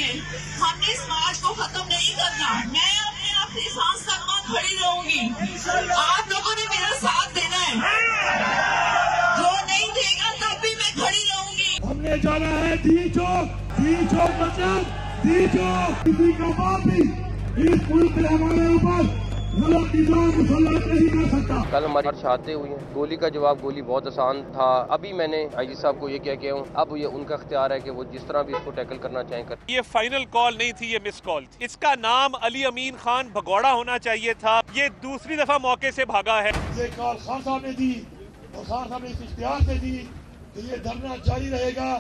चाहिए। हमने इस मार्च को खत्म नहीं करना। मैं अपने आखिरी सांस तक वहाँ खड़ी रहूंगी। आप लोगों ने मेरा साथ देना है, जो नहीं देगा तब भी मैं खड़ी रहूंगी। हमने जाना है दी चौक मतलब दी चौक। किसी का बाप भी इस मुल्क में हमारे ऊपर मुसल्लत नहीं कर सकता। कल हमारी शहादतें हुई हैं। गोली का जवाब गोली बहुत आसान था। अभी मैंने आईजी साहब को ये कह के हूँ, अब ये उनका इख्तियार है कि वो जिस तरह भी इसको टैकल करना चाहें कर। ये फाइनल कॉल नहीं थी, ये मिस कॉल थी। इसका नाम अली अमीन खान भगौड़ा होना चाहिए था। ये दूसरी दफा मौके से भागा है। ये कॉल खान साहब ने दी और खान साहब ने इस इख्तियार से दी कि ये धरना जारी रहेगा,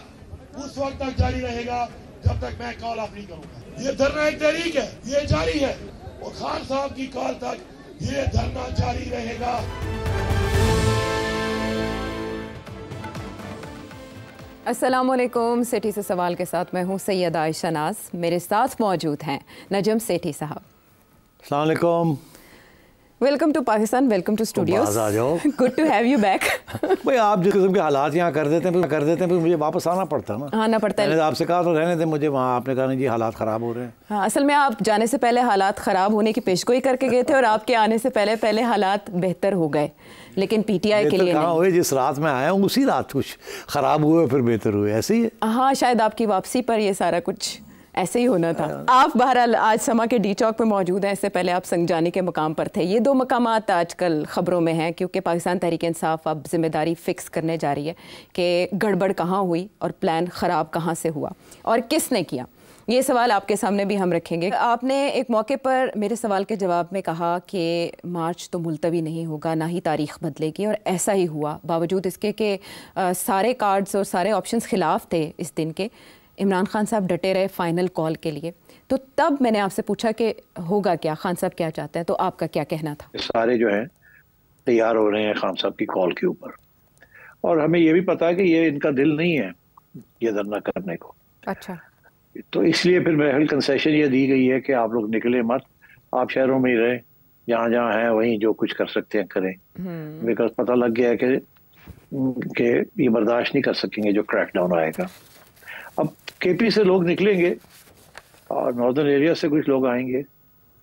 उस वक्त तक जारी रहेगा जब तक मैं कॉल ऑफ नहीं करूँगा। ये धरना एक तहरीक है, ये जारी है और खान साहब की कॉल तक ये धरना जारी रहेगा। अस्सलामुअलैकुम। सेठी से सवाल के साथ मैं हूँ सैयदा आयशा नाज। मेरे साथ मौजूद हैं नजम सेठी साहब। अस्सलाम वालेकुम। Welcome to Pakistan, welcome to studios. आ जाओ। Good to have you back. भाई आप जिस किस्म के हालात यहाँ कर देते हैं फिर मुझे वापस आना पड़ता है ना। आना पड़ता है। मैंने आपसे कहा तो रहने थे मुझे वहाँ, आपने कहा नहीं जी हालात ख़राब हो रहे हैं। हाँ, असल में आप जाने से पहले हालात ख़राब होने की पेशगोई करके गए थे और आपके आने से पहले हालात बेहतर हो गए, लेकिन पीटीआई के लिए कहाँ हुए। जिस रात में आया हूँ उसी रात कुछ ख़राब हुए फिर बेहतर हुए, ऐसे ही है। हाँ, शायद आपकी वापसी पर ये सारा कुछ ऐसे ही होना था। आप बहरहाल आज समा के डी चौक पे मौजूद हैं। इससे पहले आप संगजानी के मकाम पर थे। ये दो मकामात आजकल ख़बरों में हैं क्योंकि पाकिस्तान तहरीक इंसाफ अब जिम्मेदारी फ़िक्स करने जा रही है कि गड़बड़ कहाँ हुई और प्लान ख़राब कहाँ से हुआ और किसने किया। ये सवाल आपके सामने भी हम रखेंगे। आपने एक मौके पर मेरे सवाल के जवाब में कहा कि मार्च तो मुलतवी नहीं होगा, ना ही तारीख़ बदलेगी, और ऐसा ही हुआ। बावजूद इसके कि सारे कार्ड्स और सारे ऑप्शंस ख़िलाफ़ थे इस दिन के, इमरान खान साहब डटे रहे फ़ाइनल कॉल के लिए। तो तब मैंने आपसे पूछा कि होगा क्या, खान साहब क्या चाहते हैं, तो आपका क्या कहना था? सारे जो हैं तैयार हो रहे हैं खान साहब की कॉल के ऊपर, और हमें ये भी पता है कि ये इनका दिल नहीं है ये धरना करने को। अच्छा, तो इसलिए फिर महल कंसेशन ये दी गई है कि आप लोग निकले मत, आप शहरों में ही रहे, जहाँ जहाँ हैं वहीं जो कुछ कर सकते हैं करें। बिकॉज पता लग गया है कि ये बर्दाश्त नहीं कर सकेंगे जो क्रैकडाउन आएगा। अब केपी से लोग निकलेंगे और नॉर्दर्न एरिया से कुछ लोग आएंगे,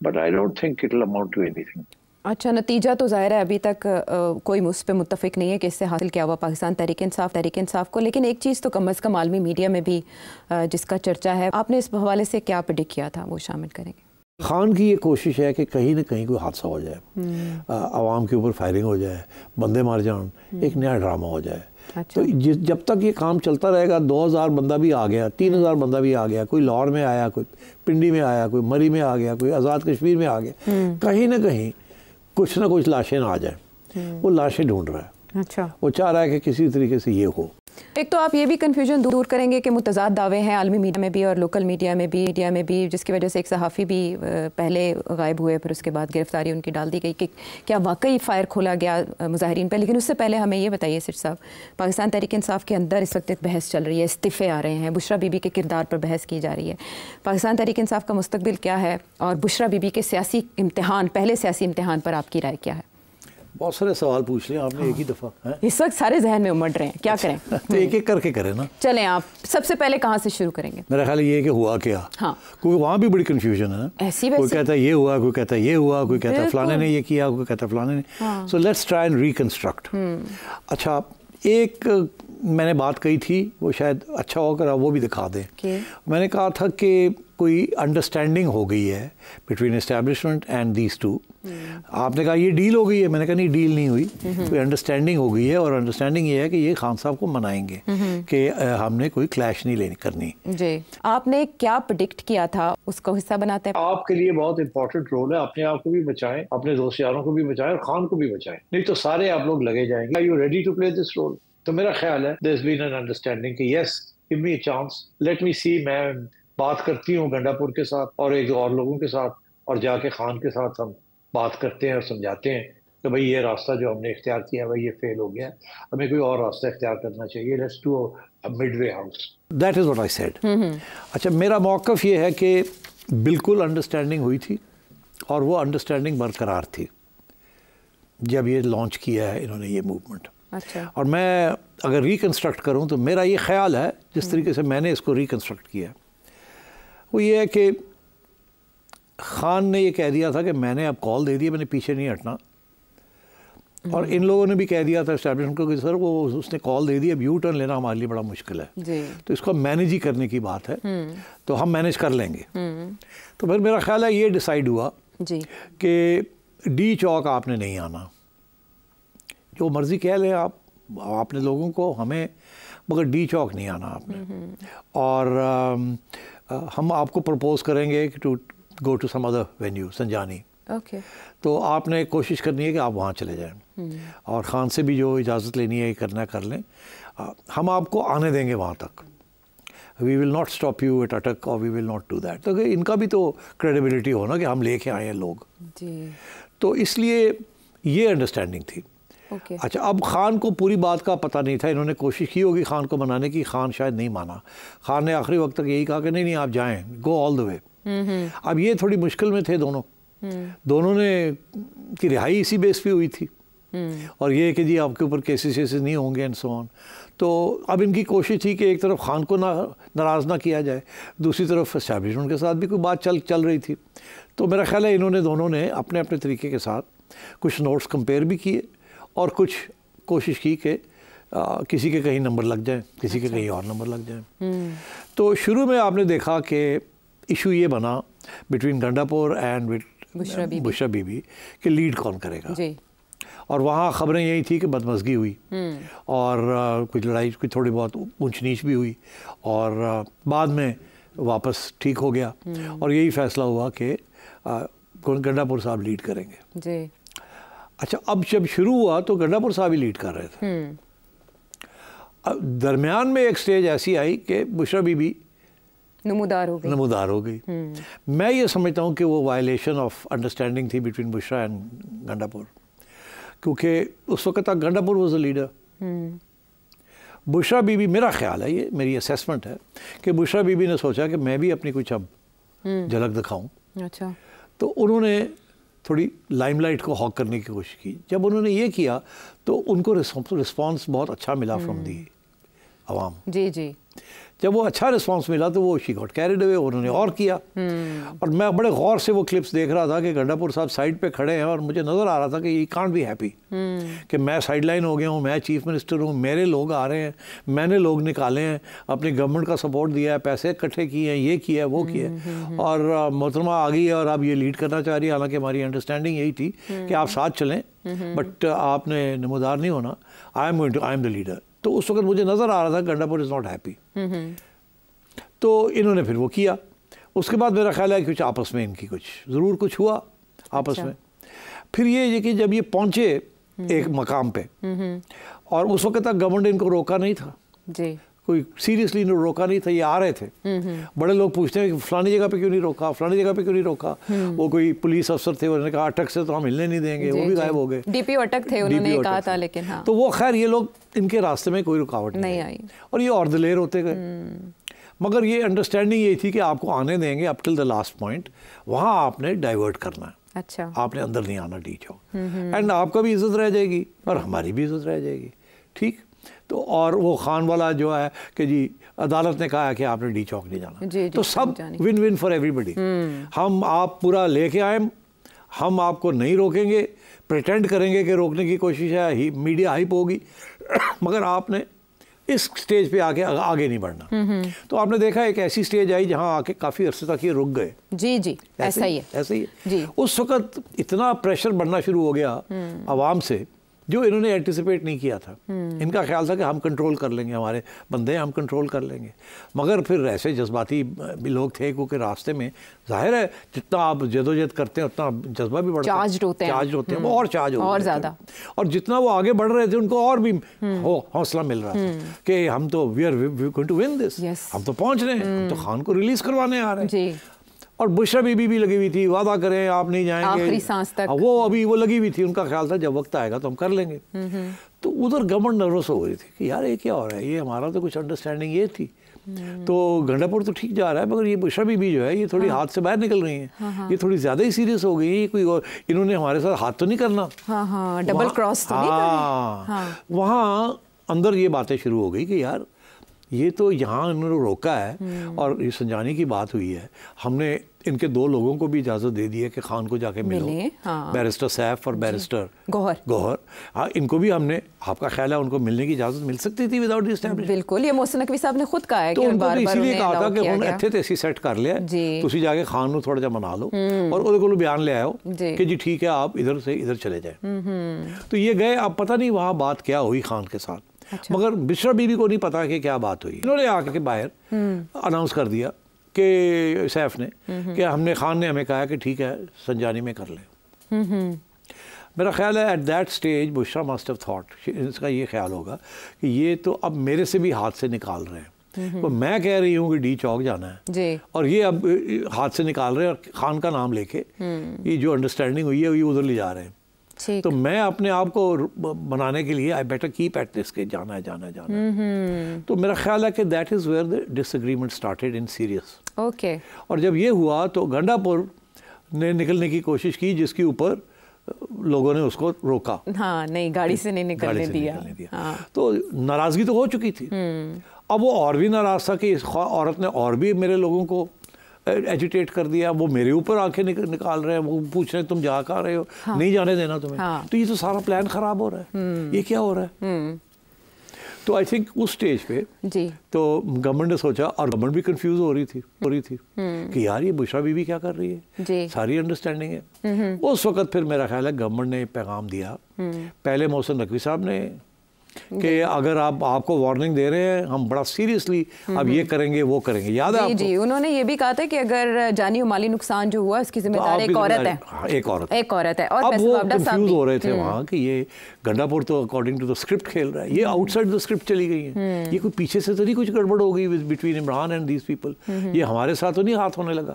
but I don't think it will amount to anything. अच्छा, नतीजा तो ज़ाहिर है अभी तक कोई मुझ पे मुत्तफ़िक नहीं है कि इससे हासिल क्या हुआ पाकिस्तान तहरीक इंसाफ को, लेकिन एक चीज़ तो कम अज़ कम आलमी मीडिया में भी जिसका चर्चा है, आपने इस हवाले से क्या प्रेडिक्ट किया था, वो शामिल करेंगे। खान की ये कोशिश है कि कहीं ना कहीं कोई हादसा हो जाए, आवाम के ऊपर फायरिंग हो जाए, बंदे मार जान, एक नया ड्रामा हो जाए। अच्छा। तो जब तक ये काम चलता रहेगा, 2000 बंदा भी आ गया, 3000 बंदा भी आ गया, कोई लाहौर में आया, कोई पिंडी में आया, कोई मरी में आ गया, कोई आज़ाद कश्मीर में आ गया, कहीं ना कहीं कुछ ना कुछ लाशें ना आ जाए। वो लाशें ढूंढ रहा है। अच्छा, वो चाह रहा है कि किसी तरीके से ये हो। एक तो आप ये भी कन्फ्यूजन दूर करेंगे कि मुतज़ाद दावे हैं आलमी मीडिया में भी और लोकल मीडिया में भी, जिसकी वजह से एक सहाफ़ी भी पहले गायब हुए, फिर उसके बाद गिरफ्तारी उनकी डाल दी गई कि क्या वाकई फ़ायर खोला गया मुजाहिरीन पर। लेकिन उससे पहले हमें ये बताइए सिर साहब, पाकिस्तान तहरीक इंसाफ के अंदर इस वक्त एक बहस चल रही है, इस्तीफ़े आ रहे हैं, बुशरा बीबी के किरदार पर बहस की जा रही है। पाकिस्तान तहरीक इंसाफ का मुस्तकबिल क्या है और बुशरा बीबी के सियासी इम्तिहान, पहले सियासी इम्तिहान पर आपकी राय क्या है? बहुत सारे सवाल पूछ लिया आपने एक ही दफ़ा है? इस वक्त सारे जहन में उमड़ रहे हैं, क्या करें? तो एक एक करके करें ना। चलें, आप सबसे पहले कहाँ से शुरू करेंगे? मेरा ख्याल ये है कि हुआ क्या। हाँ, क्योंकि वहाँ भी बड़ी कन्फ्यूजन है ना। ऐसी कोई कहता है ये हुआ, कोई कहता है ये हुआ, कोई कहता है फलाने ने ये किया, कोई कहता है फलाने ने। So let's try and reconstruct. अच्छा, एक मैंने बात कही थी, वो शायद अच्छा होकर वो भी दिखा दें। मैंने कहा था कि कोई अंडरस्टैंडिंग हो गई है between establishment and these two. आपने कहा ये डील हो गई है, मैंने कहा नहीं डील नहीं हुई, कोई अंडरस्टैंडिंग हो गई है, और अंडरस्टैंडिंग ये है कि ये खान साहब को मनाएंगे कि हमने कोई क्लैश नहीं करनी। जी, आपने क्या प्रेडिक्ट किया था उसको हिस्सा बनाते हैं? आपके लिए बहुत इंपॉर्टेंट रोल है, अपने आप को भी बचाएं, अपने दोस्त यारों को भी बचाएं और खान को भी बचाएं, नहीं तो सारे आप लोग लगे जाएंगे। Are you ready to play this role? तो मेरा ख्याल है there's been an understanding कि yes, give me a chance, let me see। मैं बात करती हूँ गंडापुर के साथ और एक और लोगों के साथ, और जाके खान के साथ हम बात करते हैं और समझाते हैं कि भाई ये रास्ता जो हमने इख्तियार किया है भाई ये फेल हो गया, हमें कोई और रास्ता इख्तियार करना चाहिए। Let's do a Midway house. That is what I said. अच्छा, मेरा मौक़िफ़ ये है कि बिल्कुल अंडरस्टैंडिंग हुई थी और वो अंडरस्टैंडिंग बरकरार थी जब ये लॉन्च किया है इन्होंने ये मूवमेंट। अच्छा, और मैं अगर रिकंस्ट्रक्ट करूं तो मेरा ये ख्याल है जिस तरीके से मैंने इसको रिकंस्ट्रक्ट किया, वो ये है कि खान ने ये कह दिया था कि मैंने अब कॉल दे दी, मैंने पीछे नहीं हटना, और इन लोगों ने भी कह दिया था एस्टैब्लिशमेंट को कि सर वो उसने कॉल दे दी, अब यू टर्न लेना हमारे लिए बड़ा मुश्किल है जी। तो इसको मैनेज ही करने की बात है, तो हम मैनेज कर लेंगे। तो फिर मेरा ख्याल है ये डिसाइड हुआ जी कि डी चौक आपने नहीं आना, जो मर्ज़ी कह लें आप, आपने लोगों को, हमें, मगर डी चौक नहीं आना आपने। और हम आपको प्रपोज करेंगे कि to go to some other venue, संजानी। ओके। तो आपने कोशिश करनी है कि आप वहाँ चले जाएं, और ख़ान से भी जो इजाज़त लेनी है करना कर लें, हम आपको आने देंगे वहाँ तक। We will not stop you at Attock, और we will not do that. तो इनका भी तो क्रेडिबिलिटी हो ना कि हम लेके आए हैं लोग जी। तो इसलिए ये अंडरस्टैंडिंग थी। Okay. अच्छा, अब खान को पूरी बात का पता नहीं था, इन्होंने कोशिश की होगी खान को मनाने की, खान शायद नहीं माना। खान ने आखिरी वक्त तक यही कहा कि नहीं नहीं आप जाएं, गो ऑल द वे। अब ये थोड़ी मुश्किल में थे दोनों, दोनों ने की रिहाई इसी बेस पे हुई थी, और ये कि जी आपके ऊपर केसेस नहीं होंगे एंड सो ऑन। तो अब इनकी कोशिश थी कि एक तरफ खान को नाराज़ ना किया जाए, दूसरी तरफ एस्टैब्लिशमेंट के साथ भी कोई बात चल रही थी। तो मेरा ख्याल है इन्होंने दोनों ने अपने अपने तरीके के साथ कुछ नोट्स कंपेयर भी किए, और कुछ कोशिश की कि किसी के कहीं नंबर लग जाए, किसी के कहीं और नंबर लग जाए। तो शुरू में आपने देखा कि इशू ये बना बिटवीन गंडापुर एंड बुशरा बीबी कि लीड कौन करेगा जी। और वहाँ ख़बरें यही थी कि बदमज़गी हुई, और कुछ लड़ाई, कुछ थोड़ी बहुत ऊंच नीच भी हुई, और बाद में वापस ठीक हो गया, और यही फ़ैसला हुआ कि गंडापुर साहब लीड करेंगे जी। अच्छा, अब जब शुरू हुआ तो गंडापुर साहब ही लीड कर रहे थे। अब दरमियान में एक स्टेज ऐसी आई कि बुशरा बीबी नमूदार हो गई। मैं ये समझता हूँ कि वो वायलेशन ऑफ अंडरस्टैंडिंग थी बिटवीन बुशरा एंड गंडापुर, क्योंकि उस वक्त तक Gandapur was the leader. Bushra Bibi, मेरा ख्याल है, ये मेरी असेसमेंट है कि बुशरा बीबी ने सोचा कि मैं भी अपनी कुछ अब झलक दिखाऊं। अच्छा। तो उन्होंने थोड़ी लाइमलाइट को हॉक करने की कोशिश की। जब उन्होंने ये किया तो उनको रिस्पांस बहुत अच्छा मिला फ्रॉम दी आवाम। जी जी। जब वो अच्छा रिस्पांस मिला तो वो शी गॉट कैरिड अवे, उन्होंने और किया। और मैं बड़े गौर से वो क्लिप्स देख रहा था कि गंडापुर साहब साइड पे खड़े हैं, और मुझे नज़र आ रहा था कि ये कांट बी हैप्पी कि मैं साइड लाइन हो गया हूँ, मैं चीफ मिनिस्टर हूँ, मेरे लोग आ रहे हैं, मैंने लोग निकाले हैं, अपनी गवर्नमेंट का सपोर्ट दिया है, पैसे इकट्ठे किए हैं, ये किया है, वो किया है, और मोहतरमा आ गई है और अब ये लीड करना चाह रही है। हालांकि हमारी अंडरस्टैंडिंग यही थी कि आप साथ चलें, बट आपने नमूदार नहीं होना, आई एम द लीडर। तो उस वक्त मुझे नज़र आ रहा था गंडापुर इज़ नॉट हैप्पी। तो इन्होंने फिर वो किया। उसके बाद मेरा ख्याल है कि कुछ आपस में इनकी कुछ हुआ आपस में। फिर ये कि जब ये पहुंचे एक मकाम पे, और उस वक्त तक गवर्नमेंट ने इनको रोका नहीं था जी, कोई सीरियसली रोका नहीं था, ये आ रहे थे। बड़े लोग पूछते हैं कि फलानी जगह पे क्यों नहीं रोका, फलानी जगह पे क्यों नहीं रोका। वो कोई पुलिस अफसर थे, उन्होंने कहा अटक से तो हम हिलने नहीं देंगे, वो भी गायब हो गए। डीपीओ अटक थे, उन्होंने कहा था, लेकिन हाँ। तो वो खैर ये लोग, इनके रास्ते में कोई रुकावट नहीं आई, और ये और दिलेर होते गए। मगर ये अंडरस्टैंडिंग यही थी कि आपको आने देंगे up till the last point, वहाँ आपने डाइवर्ट करना है। अच्छा, आपने अंदर नहीं आना डी चौक, एंड आपका भी इज्जत रह जाएगी और हमारी भी इज्जत रह जाएगी। ठीक। तो और वो खान वाला जो है कि जी अदालत ने कहा है कि आपने डी चौक नहीं जाना, जी, तो सब विन विन फॉर एवरीबडी। हम आप पूरा लेके आए, हम आपको नहीं रोकेंगे, प्रिटेंड करेंगे कि रोकने की कोशिश है, मीडिया हाइप होगी, मगर आपने इस स्टेज पे आगे नहीं बढ़ना। तो आपने देखा एक ऐसी स्टेज आई जहां आके काफ़ी अरसे तक ये रुक गए। जी जी, ऐसा ही है जी। उस वक्त इतना प्रेशर बढ़ना शुरू हो गया आवाम से, जो इन्होंने एंटिसिपेट नहीं किया था। इनका ख्याल था कि हम कंट्रोल कर लेंगे, हमारे बंदे हम कंट्रोल कर लेंगे, मगर फिर ऐसे जज्बाती भी लोग थे, क्योंकि रास्ते में जाहिर है जितना आप जदोजहद करते हैं उतना जज्बा भी बढ़ता है, चार्ज होते हैं वो और चार्ज और ज़्यादा, और जितना वो आगे बढ़ रहे थे उनको और भी हौसला मिल रहा था कि हम तो we are going to win this, हम तो पहुंच रहे हैं, हम तो खान को रिलीज करवाने आ रहे हैं। और बुशरा बीबी भी लगी हुई थी, वादा करें आप नहीं जाएंगे आखिरी सांस तक, वो अभी वो लगी हुई थी। उनका ख्याल था जब वक्त आएगा तो हम कर लेंगे। तो उधर गवर्नमेंट नर्वस हो रही थी कि यार ये क्या हो रहा है, ये हमारा तो कुछ अंडरस्टैंडिंग ये थी। तो गंडापुर तो ठीक जा रहा है, मगर ये बुशरा बीबी जो है ये थोड़ी हाथ से बाहर निकल रही है, ये थोड़ी ज्यादा ही सीरियस हो गई है, कोई इन्होंने हमारे साथ हाथ तो नहीं करना, डबल क्रॉस तो नहीं करना। वहाँ अंदर ये बातें शुरू हो गई कि यार یہ تو یہاں انہوں نے روکا ہے اور یہ سنجانی کی بات ہوئی ہے. ہم نے ان کے 2 لوگوں کو بھی اجازت دے دی ہے کہ خان کو جا کے ملو, بیرسٹر سیف اور بیرسٹر گوہر. ہاں ان کو بھی ہم نے, آپ کا خیال ہے ان کو ملنے کی اجازت مل سکتی تھی وداؤٹ اسٹیبلش؟ بالکل, یہ محسن نقوی صاحب نے خود کہا ہے کہ ان کو اسی لیے کہا تھا کہ ہن اتھے تے اسی سیٹ کر لیا, تسی جا کے خان نو تھوڑا جا منا لو اور اودے کولوں بیان لے آؤ کہ جی ٹھیک ہے آپ ادھر سے ادھر چلے جائیں. تو یہ گئے, اب پتہ نہیں وہاں بات کیا ہوئی خان کے ساتھ, مگر بشرا بی بی کو نہیں پتا کہ کیا بات ہوئی. انہوں نے آ کے باہر اناؤنس کر دیا کہ سیف نے کہ ہم نے, خان نے ہمیں کہا کہ ٹھیک ہے سنجانی میں کر لیں. میرا خیال ہے at that stage Bushra must have thought, اس کا یہ خیال ہوگا کہ یہ تو اب میرے سے بھی ہاتھ سے نکال رہے ہیں. تو میں کہہ رہی ہوں کہ ڈی چوک جانا ہے اور یہ اب ہاتھ سے نکال رہے ہیں اور خان کا نام لے کے یہ جو انڈرسٹینڈنگ ہوئی ہے یہ ادھر لے جا رہے ہیں. تو میں اپنے آپ کو بنانے کے لیے آئی بیٹر کیپ ایٹ دس کہ جانا ہے جانا ہے جانا ہے. تو میرا خیال ہے کہ that is where the disagreement started in series. اور جب یہ ہوا تو گنڈا پور نے نکلنے کی کوشش کی جس کے اوپر لوگوں نے اس کو روکا. ہاں نہیں, گاڑی سے نہیں نکلنے دیا. تو ناراضگی تو ہو چکی تھی. اب وہ اور بھی ناراض تھا کہ اس عورت نے اور بھی میرے لوگوں کو ایجیٹیٹ کر دیا. وہ میرے اوپر آنکھیں نکال رہے ہیں, وہ پوچھ رہے ہیں تم جا کہاں رہے ہو, نہیں جانے دینا تمہیں. تو یہ تو سارا پلان خراب ہو رہا ہے, یہ کیا ہو رہا ہے. تو آئی تھنک اس سٹیج پہ تو گورنمنٹ نے سوچا, اور گورنمنٹ بھی کنفیوز ہو رہی تھی کہ یار یہ بشرا بی بی کیا کر رہی ہے, ساری انڈرسٹینڈنگ ہے. اس وقت پھر میرا خیال ہے گورنمنٹ نے پیغام دیا, پہلے محسن نقوی صاحب نے, کہ اگر آپ کو وارننگ دے رہے ہیں, ہم بڑا سیریسلی اب یہ کریں گے وہ کریں گے. یاد ہے آپ کو؟ جی, انہوں نے یہ بھی کہا تھا کہ اگر جانی و مالی نقصان جو ہوا اس کی ذمہ دار ایک عورت ہے. ایک عورت ہے. اور اب وہ کنفیوز ہو رہے تھے وہاں کہ یہ گنڈا پور تو اکارڈنگ ٹو دا اسکرپٹ کھیل رہا ہے, یہ آؤٹ سائڈ دا اسکرپٹ چلی گئی ہے. یہ کوئی پیچھے سے تو نہیں کچھ گڑبڑ ہو گئی between Imran and these people, یہ ہمارے ساتھ تو نہیں ہاتھ ہونے لگا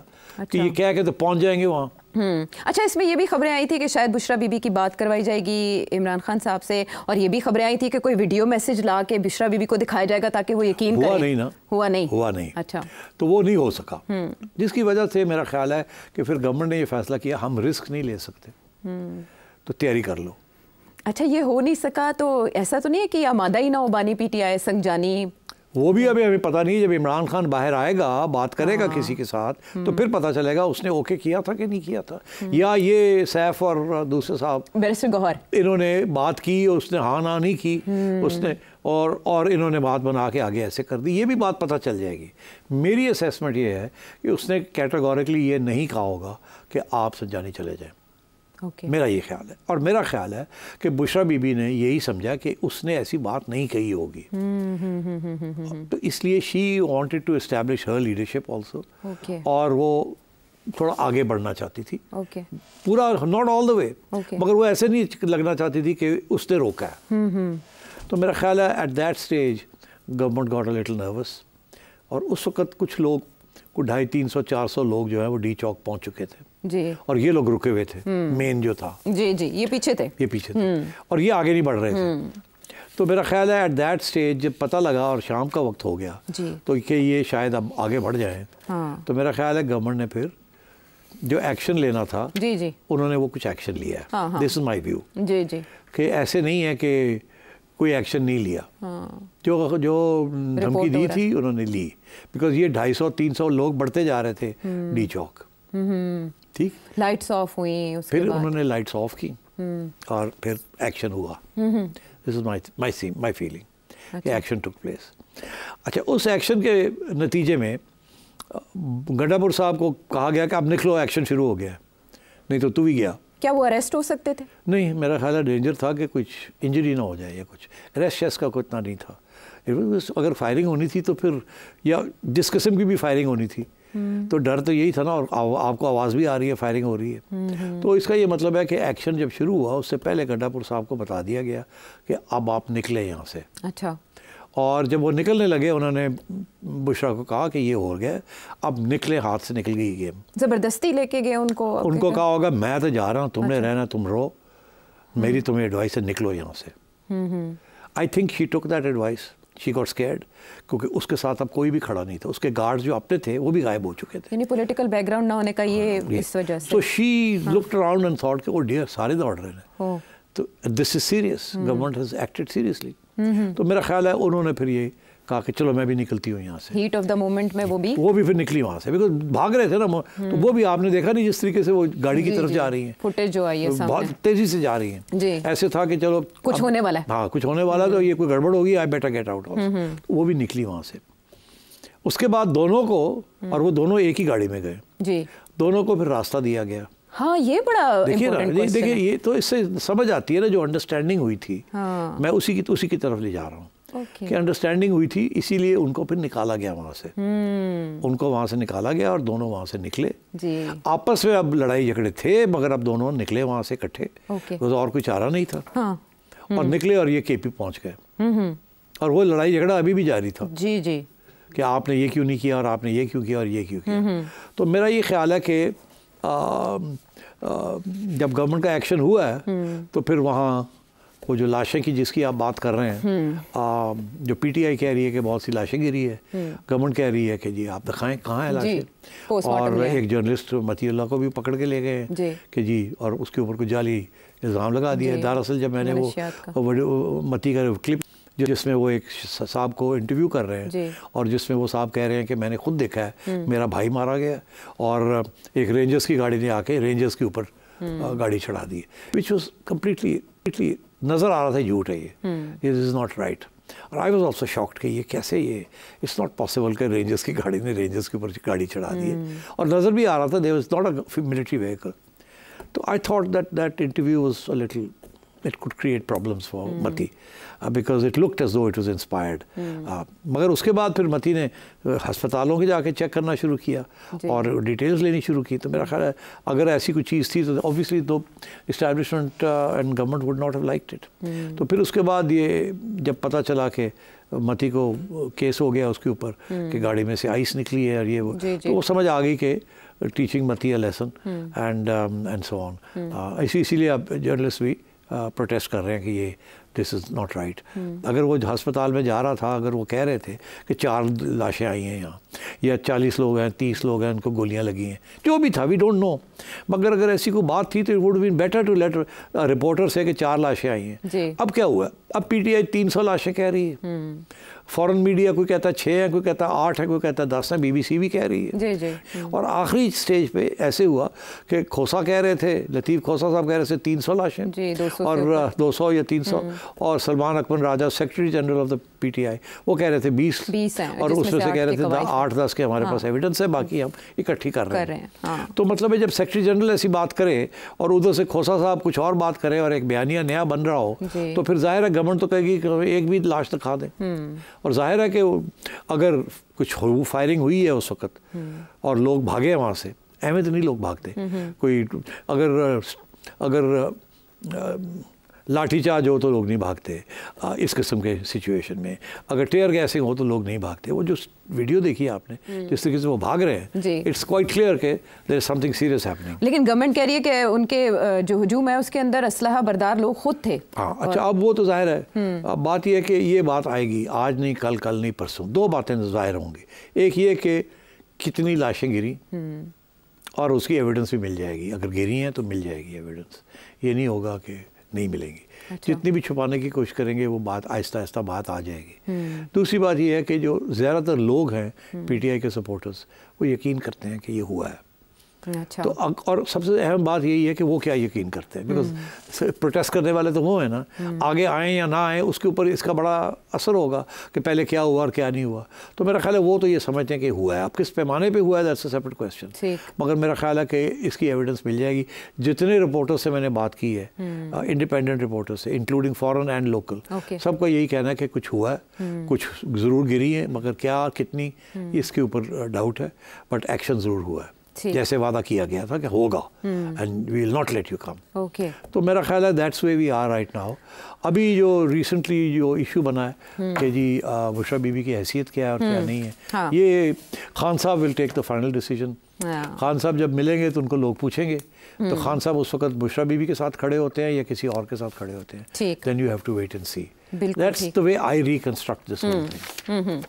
کہ یہ کیا کہ تو پہنچ جائیں گے وہاں. اچھا, اس میں یہ بھی خبریں آئی تھی کہ شاید بشرا بی بی کی بات کروائی جائے گی عمران خان صاحب سے, اور یہ بھی خبریں آئی تھی کہ کوئی ویڈیو میسج لا کے بشرا بی بی کو دکھایا جائے گا تاکہ وہ یقین کریں. ہوا نہیں. اچھا, تو وہ نہیں ہو سکا, جس کی وجہ سے میرا خیال ہے کہ پھر گورنمنٹ نے یہ فیصلہ کیا ہم رسک نہیں لے سکتے, تو تیاری کر لو. اچھا, یہ ہو نہیں سکا تو ایسا تو نہیں ہے کہ آمادہ ہی نہ ہو بانی پی ٹی آئی سنجانی؟ وہ بھی ابھی ہمیں پتہ نہیں. جب عمران خان باہر آئے گا, بات کرے گا کسی کے ساتھ, تو پھر پتہ چلے گا اس نے اوکے کیا تھا کہ نہیں کیا تھا, یا یہ سیف اور دوسرے صاحب بیرسٹر گوہر انہوں نے بات کی, اس نے ہاں نہ نہیں کی اس نے, اور انہوں نے بات بنا کے آگے ایسے کر دی. یہ بھی بات پتہ چل جائے گی. میری اسیسمنٹ یہ ہے کہ اس نے کیٹیگوریکلی یہ نہیں کہا ہوگا کہ آپ سنجانی چلے جائیں. میرا یہ خیال ہے, اور میرا خیال ہے کہ بشرا بی بی نے یہی سمجھا کہ اس نے ایسی بات نہیں کہی ہوگی, تو اس لیے she wanted to establish her leadership also, اور وہ تھوڑا آگے بڑھنا چاہتی تھی. پورا ناٹ آل دا وے, مگر وہ ایسے نہیں لگنا چاہتی تھی کہ اس نے روکا ہے. تو میرا خیال ہے at that stage government got a little nervous, اور اس وقت کچھ لوگ, کوئی 250, 300, 400 لوگ جو ہیں وہ ڈی چوک پہنچ چکے تھے, اور یہ لوگ رکے ہوئے تھے. مین جو تھا یہ پیچھے تھے, اور یہ آگے نہیں بڑھ رہے تھے. تو میرا خیال ہے ایٹ دیٹ اسٹیج جب پتہ لگا اور شام کا وقت ہو گیا تو کہ یہ شاید اب آگے بڑھ جائیں, تو میرا خیال ہے گورنمنٹ نے پھر جو ایکشن لینا تھا انہوں نے وہ کچھ ایکشن لیا ہے. دس از مائی ویو, کہ ایسے نہیں ہے کہ کوئی ایکشن نہیں لیا. جو دھمکی دی تھی انہوں نے لی, بیکاز یہ 250, 300 لوگ بڑھتے جا رہے تھے ڈی چوک. ٹھیک, لائٹس آف ہوئی, پھر انہوں نے لائٹس آف کی اور پھر ایکشن ہوا. دس از مائی فیلنگ کہ ایکشن ٹک پلیس. اچھا, اس ایکشن کے نتیجے میں گنڈا پور صاحب کو کہا گیا کہ اب نکلو, ایکشن شروع ہو گیا, نہیں تو بھی گیا. کیا وہ اریسٹ ہو سکتے تھے؟ نہیں, میرا خیال ہے ڈینجر تھا کہ کچھ انجری نہ ہو جائے, یا کچھ اریسٹ شیس کا کوئی اتنا نہیں تھا. اگر فائرنگ ہونی تھی تو پھر, یا جس قسم کی بھی فائرنگ ہونی تھی, تو ڈر تو یہی تھا نا, اور آپ کو آواز بھی آ رہی ہے, فائرنگ ہو رہی ہے. تو اس کا یہ مطلب ہے کہ ایکشن جب شروع ہوا اس سے پہلے گنڈا پور صاحب کو بتا دیا گیا کہ اب آپ نکلے یہاں سے. اچھا, اور جب وہ نکلنے لگے انہوں نے بشرا کو کہا کہ یہ ہو گیا, اب نکلے, ہاتھ سے نکل گئی گیم. زبردستی لے کے گئے ان کو کہا ہوگا میں تو جا رہا ہوں, تم نے رہنا, تم رہو, میری تمہیں ایڈوائس ہے, نکلو یہاں سے. I think she took that advice, she got scared, کیونکہ اس کے ساتھ اب کوئی بھی کھڑا نہیں تھا. اس کے گارڈز جو اپنے تھے وہ بھی غائب ہو چکے تھے, یعنی پولیٹیکل بیک گراؤنڈ نہ ہونے کا یہ اس وجہ سے. تو she looked around and thought کہ او ڈیئر, سارے دوڑ رہے ہیں, تو this is serious, government has acted seriously. تو میرا خیال ہے انہوں نے پھر یہ کہا کہ چلو میں بھی نکلتی ہوں یہاں سے. ہیٹ آف دا مومنٹ میں وہ بھی پھر نکلی وہاں سے, بیکاز بھاگ رہے تھے نا, تو وہ بھی آپ نے دیکھا نہیں جس طریقے سے وہ گاڑی کی طرف جا رہی ہیں, فوٹیج جو آئی ہے بہت تیزی سے جا رہی ہیں. ایسے تھا کہ چلو کچھ ہونے والا ہے, ہاں کچھ ہونے والا, تو یہ کوئی گڑبڑ ہوگی, آئی بیٹر گیٹ آؤٹ. وہ بھی نکلی وہاں سے. اس کے بعد دونوں کو, اور وہ دونوں ایک ہی گاڑی میں گئے جی, دونوں کو پھر راستہ دیا گیا. ہاں یہ بڑا امپورٹنٹ کوسچن ہے. دیکھیے یہ تو اس سے سمجھ آتی ہے نا جو انڈرسٹینڈنگ ہوئی تھی, میں اسی کی طرف لے جا رہا ہوں کہ انڈرسٹینڈنگ ہوئی تھی, اسی لیے ان کو پھر نکالا گیا وہاں سے. ان کو وہاں سے نکالا گیا اور دونوں وہاں سے نکلے. آپس میں اب لڑائی جھگڑے تھے, مگر اب دونوں نکلے وہاں سے اکٹھے, اور کوئی چارہ نہیں تھا, اور نکلے اور یہ کے پی پہنچ گئے. اور وہ لڑائی جھگڑا ابھی بھی جاری تھا جی جی, کہ آپ نے یہ کیوں نہیں کیا, اور آپ نے یہ کیوں کیا, اور یہ کیوں کیا. تو میرا یہ خیال ہے کہ جب گورنمنٹ کا ایکشن ہوا ہے تو پھر وہاں وہ جو لاشیں کی جس کی آپ بات کر رہے ہیں, جو پی ٹی آئی کہہ رہی ہے کہ بہت سی لاشیں گری ہے, گورنمنٹ کہہ رہی ہے کہ جی آپ دکھائیں کہاں ہے لاشیں, اور ایک جرنلسٹ متی اللہ کو بھی پکڑ کے لے گئے کہ جی, اور اس کے اوپر کوئی جعلی الزام لگا دیا. دراصل جب میں نے وہ متی کا کلپ جس میں وہ ایک صاحب کو انٹرویو کر رہے ہیں, اور جس میں وہ صاحب کہہ رہے ہیں کہ میں نے خود دیکھا ہے, میرا بھائی مارا گیا, اور ایک رینجرز کی گاڑی نے آ کے رینجرز کے اوپر گاڑی چڑھا دی, وچ واز کمپلیٹلی نظر آ رہا تھا جھوٹ ہے یہ, دس از ناٹ رائٹ. اور آئی واز آلسو شاکڈ کہ یہ کیسے, یہ اٹس ناٹ پاسبل کہ رینجرز کی گاڑی نے رینجرز کے اوپر گاڑی چڑھا دی ہے, اور نظر بھی آ رہا تھا there was not a military vehicle. تو I thought that interview was a little, it could create problems for Mati because it looked as though it was inspired. مگر اس کے بعد پھر متی نے ہسپتالوں کے جا کے چیک کرنا شروع کیا اور ڈیٹیلز لینی شروع کی. تو میرا خیال ہے اگر ایسی کوئی چیز تھی تو obviously تو establishment and government would not have liked it. تو پھر اس کے بعد یہ جب پتہ چلا کہ متی کو کیس ہو گیا اس کے اوپر کہ گاڑی میں سے آئس نکلی ہے اور یہ وہ, تو وہ سمجھ آ گئی کہ ٹیچنگ متی اے لیسن اینڈ سو آن. اسی لیے اب جرنلسٹ بھی پروٹیسٹ کر رہے ہیں کہ یہ دس از ناٹ رائٹ. اگر وہ ہسپتال میں جا رہا تھا, اگر وہ کہہ رہے تھے کہ 4 لاشیں آئی ہیں یہاں, یا 40 لوگ ہیں, 30 لوگ ہیں, ان کو گولیاں لگی ہیں, جو بھی تھا وی ڈونٹ نو, مگر اگر ایسی کوئی بات تھی تو it would been better to let reporter سے کہ 4 لاشیں آئی ہیں. اب کیا ہوا, اب پی ٹی آئی 300 لاشیں کہہ رہی ہے, فورن میڈیا کوئی کہتا ہے 6 ہیں, کوئی کہتا ہے 8 ہے, کوئی کہتا ہے 10 ہیں, بی بی سی بھی کہہ رہی ہے. اور آخری سٹیج پہ ایسے ہوا کہ کھوسا کہہ رہے تھے, لطیف کھوسا صاحب کہہ رہے تھے 300 لاشیں, اور 200 یا 300, اور Salman Akmal Raja secretary general of the P T I وہ کہہ رہے تھے 20, اور اس میں سے کہہ رہے تھے 8-10 کے ہمارے پاس ایویڈنس ہے, باقی ہم اکٹھی کر رہے ہیں. تو مطلب ہے جب سیکرٹری جنرل ایسی بات کرے اور ادھر سے کھوسا صاحب کچھ اور بات کرے اور ایک بیانیہ نیا بن رہا ہو, تو پھر ظاہر ہے گورنمنٹ تو کہے گی کہ ایک بھی لاش دکھا دیں. اور ظاہر ہے کہ اگر کچھ فائرنگ ہوئی ہے اس وقت اور لوگ بھاگے وہاں سے, احمد نہیں لوگ بھاگتے, کوئی اگر لاٹھی چارج ہو تو لوگ نہیں بھاگتے اس قسم کے سچویشن میں, اگر ٹیئر گیسنگ ہو تو لوگ نہیں بھاگتے. وہ جو ویڈیو دیکھی آپ نے جس طریقے سے وہ بھاگ رہے ہیں, اٹس کوائٹ کلیئر کہ دیر از سم تھنگ سیریس ہیپننگ. لیکن گورنمنٹ کہہ رہی ہے کہ ان کے جو ہجوم ہے اس کے اندر اسلحہ بردار لوگ خود تھے. ہاں اچھا, اب وہ تو ظاہر ہے, اب بات یہ ہے کہ یہ بات آئے گی آج نہیں کل, کل نہیں پرسوں. 2 باتیں ظاہر ہوں گی, ایک یہ کہ کتنی لاشیں گری, اور اس کی ایویڈنس بھی مل جائے گی. اگر گری ہیں تو مل جائے گی ایویڈنس, یہ نہیں ہوگا کہ نہیں ملیں گی. جتنی بھی چھپانے کی کوشش کریں گے وہ بات آہستہ آہستہ بات آ جائے گی. دوسری بات یہ ہے کہ جو زیادہ تر لوگ ہیں پی ٹی آئی کے سپورٹرز, وہ یقین کرتے ہیں کہ یہ ہوا ہے. تو اور سب سے اہم بات یہی ہے کہ وہ کیا یقین کرتے ہیں, بیکاز پروٹیسٹ کرنے والے تو وہ ہیں نا, آگے آئیں یا نہ آئیں اس کے اوپر اس کا بڑا اثر ہوگا کہ پہلے کیا ہوا اور کیا نہیں ہوا. تو میرا خیال ہے وہ تو یہ سمجھتے ہیں کہ ہوا ہے. اب کس پیمانے پہ ہوا ہے دیٹس اے سیپریٹ کویسچن, مگر میرا خیال ہے کہ اس کی ایویڈنس مل جائے گی. جتنے رپورٹر سے میں نے بات کی ہے, انڈیپینڈنٹ رپورٹر سے, انکلوڈنگ فارن اینڈ لوکل, سب کا یہی کہنا ہے کہ کچھ ہوا ہے, کچھ ضرور گری ہے, مگر کیا کتنی اس کے اوپر ڈاؤٹ ہے, بٹ ایکشن ضرور ہوا ہے جیسے وعدہ کیا گیا تھا کہ ہوگا, and we will not let you come. تو میرا خیال ہے that's where we are right now. ابھی جو ریسنٹلی جو ایشو بنا ہے کہ جی بشرا بی بی کی حیثیت کیا ہے اور کیا نہیں ہے, یہ خان صاحب ول ٹیک دا فائنل ڈیسیجن. خان صاحب جب ملیں گے تو ان کو لوگ پوچھیں گے, تو خان صاحب اس وقت بشرا بی بی کے ساتھ کھڑے ہوتے ہیں یا کسی اور کے ساتھ کھڑے ہوتے ہیں, then you have to wait and see. That's the way I reconstruct this whole thing.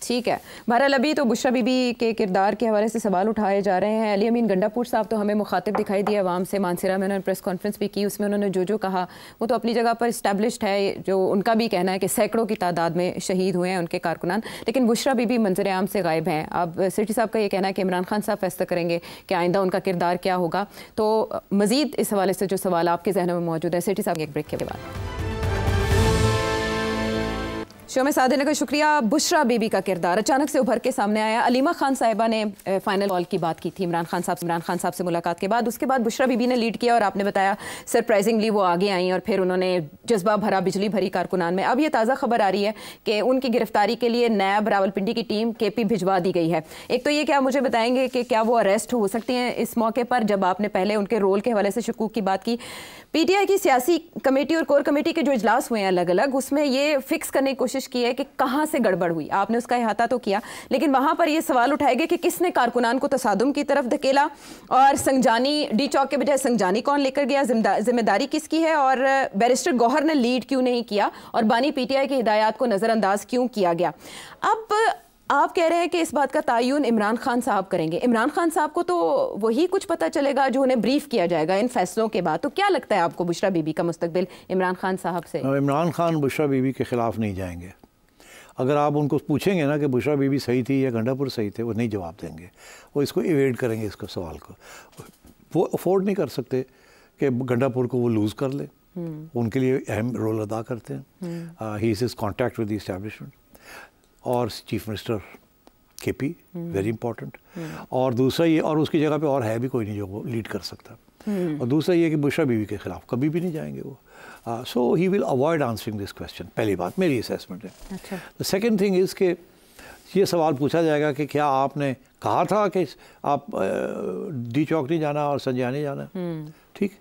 ठीक है। बहरहाल अभी तो बुशरा बीबी के किरदार के हवाले से सवाल उठाए जा रहे हैं। अली अमीन गंडापुर साहब तो हमें मुखातिब दिखाई दिए अवाम से, मानसरा में उन्होंने प्रेस कॉन्फ्रेंस भी की, उसमें उन्होंने जो कहा वो तो अपनी जगह पर इस्टेब्लिश्ड है। जो उनका भी कहना है कि सैकड़ों की तादाद में शहीद हुए हैं उनके कारकुनान, लेकिन बुशरा बीबी मंजर आम से गायब हैं। अब सेठी साहब का ये कहना है कि इमरान खान साहब फैसला करेंगे कि आइंदा उनका किरदार क्या होगा। तो मज़ीद इस हवाले से जो सवाल आपके जहनों में मौजूद है, सेठी साहब एक ब्रेक के बाद। शो में साथ देने का शुक्रिया। बुशरा बीबी का किरदार अचानक से उभर के सामने आया। अलीमा खान साहिबा ने फाइनल कॉल की बात की थी इमरान खान साहब से मुलाकात के बाद। उसके बाद बुशरा बीबी ने लीड किया और आपने बताया सरप्राइजिंगली वो आगे आई और फिर उन्होंने जज्बा भरा, बिजली भरी कारकुनान में। अब ये ताज़ा खबर आ रही है कि उनकी गिरफ्तारी के लिए नैब रावलपिंडी की टीम KP भिजवा दी गई है। एक तो ये क्या मुझे बताएंगे कि क्या वो अरेस्ट हो सकती हैं इस मौके पर, जब आपने पहले उनके रोल के हवाले से शकूक की बात की। PTI की सियासी कमेटी और कोर कमेटी के जो इजलास हुए हैं अलग अलग, उसमें ये फिक्स करने की कोशिश की है कि कहाँ से गड़बड़ हुई। आपने उसका अहाता तो किया, लेकिन वहाँ पर ये सवाल उठाए गए कि किसने कारकुनान को तसादुम की तरफ धकेला और संजानी डी चौक के बजाय संजानी कौन लेकर गया, जिम्मेदारी किसकी है, और बैरिस्टर गौहर ने लीड क्यों नहीं किया और बानी PTI की हिदायत को नज़रअंदाज क्यों किया गया। अब आप कह रहे हैं कि इस बात का तायुन इमरान खान साहब करेंगे। इमरान खान साहब को तो वही कुछ पता चलेगा जो उन्हें ब्रीफ किया जाएगा इन फैसलों के बाद। तो क्या लगता है आपको बुशरा बीबी का मुस्तकबिल इमरान खान साहब से? इमरान खान बुशरा बीबी के ख़िलाफ़ नहीं जाएंगे। अगर आप उनको पूछेंगे ना कि बुशरा बीबी सही थी या गंडापुर सही थे, वो नहीं जवाब देंगे। वो इसको इवेड करेंगे, इसको सवाल को। वो अफोर्ड नहीं कर सकते कि गंडापुर को वो लूज़ कर ले। उनके लिए अहम रोल अदा करते हैं। He is his contact with the establishment और chief minister KP, very important. और दूसरा ये, और उसकी जगह पे और है भी कोई नहीं जो वो लीड कर सकता। और दूसरा ये कि बुशरा बीबी के ख़िलाफ़ कभी भी नहीं जाएंगे वो। So he will avoid answering this question. पहली बात मेरी असेसमेंट है। द सेकेंड थिंग इज़ कि ये सवाल पूछा जाएगा कि क्या आपने कहा था कि आप डी चौक नहीं जाना और संजय नहीं जाना। ठीक,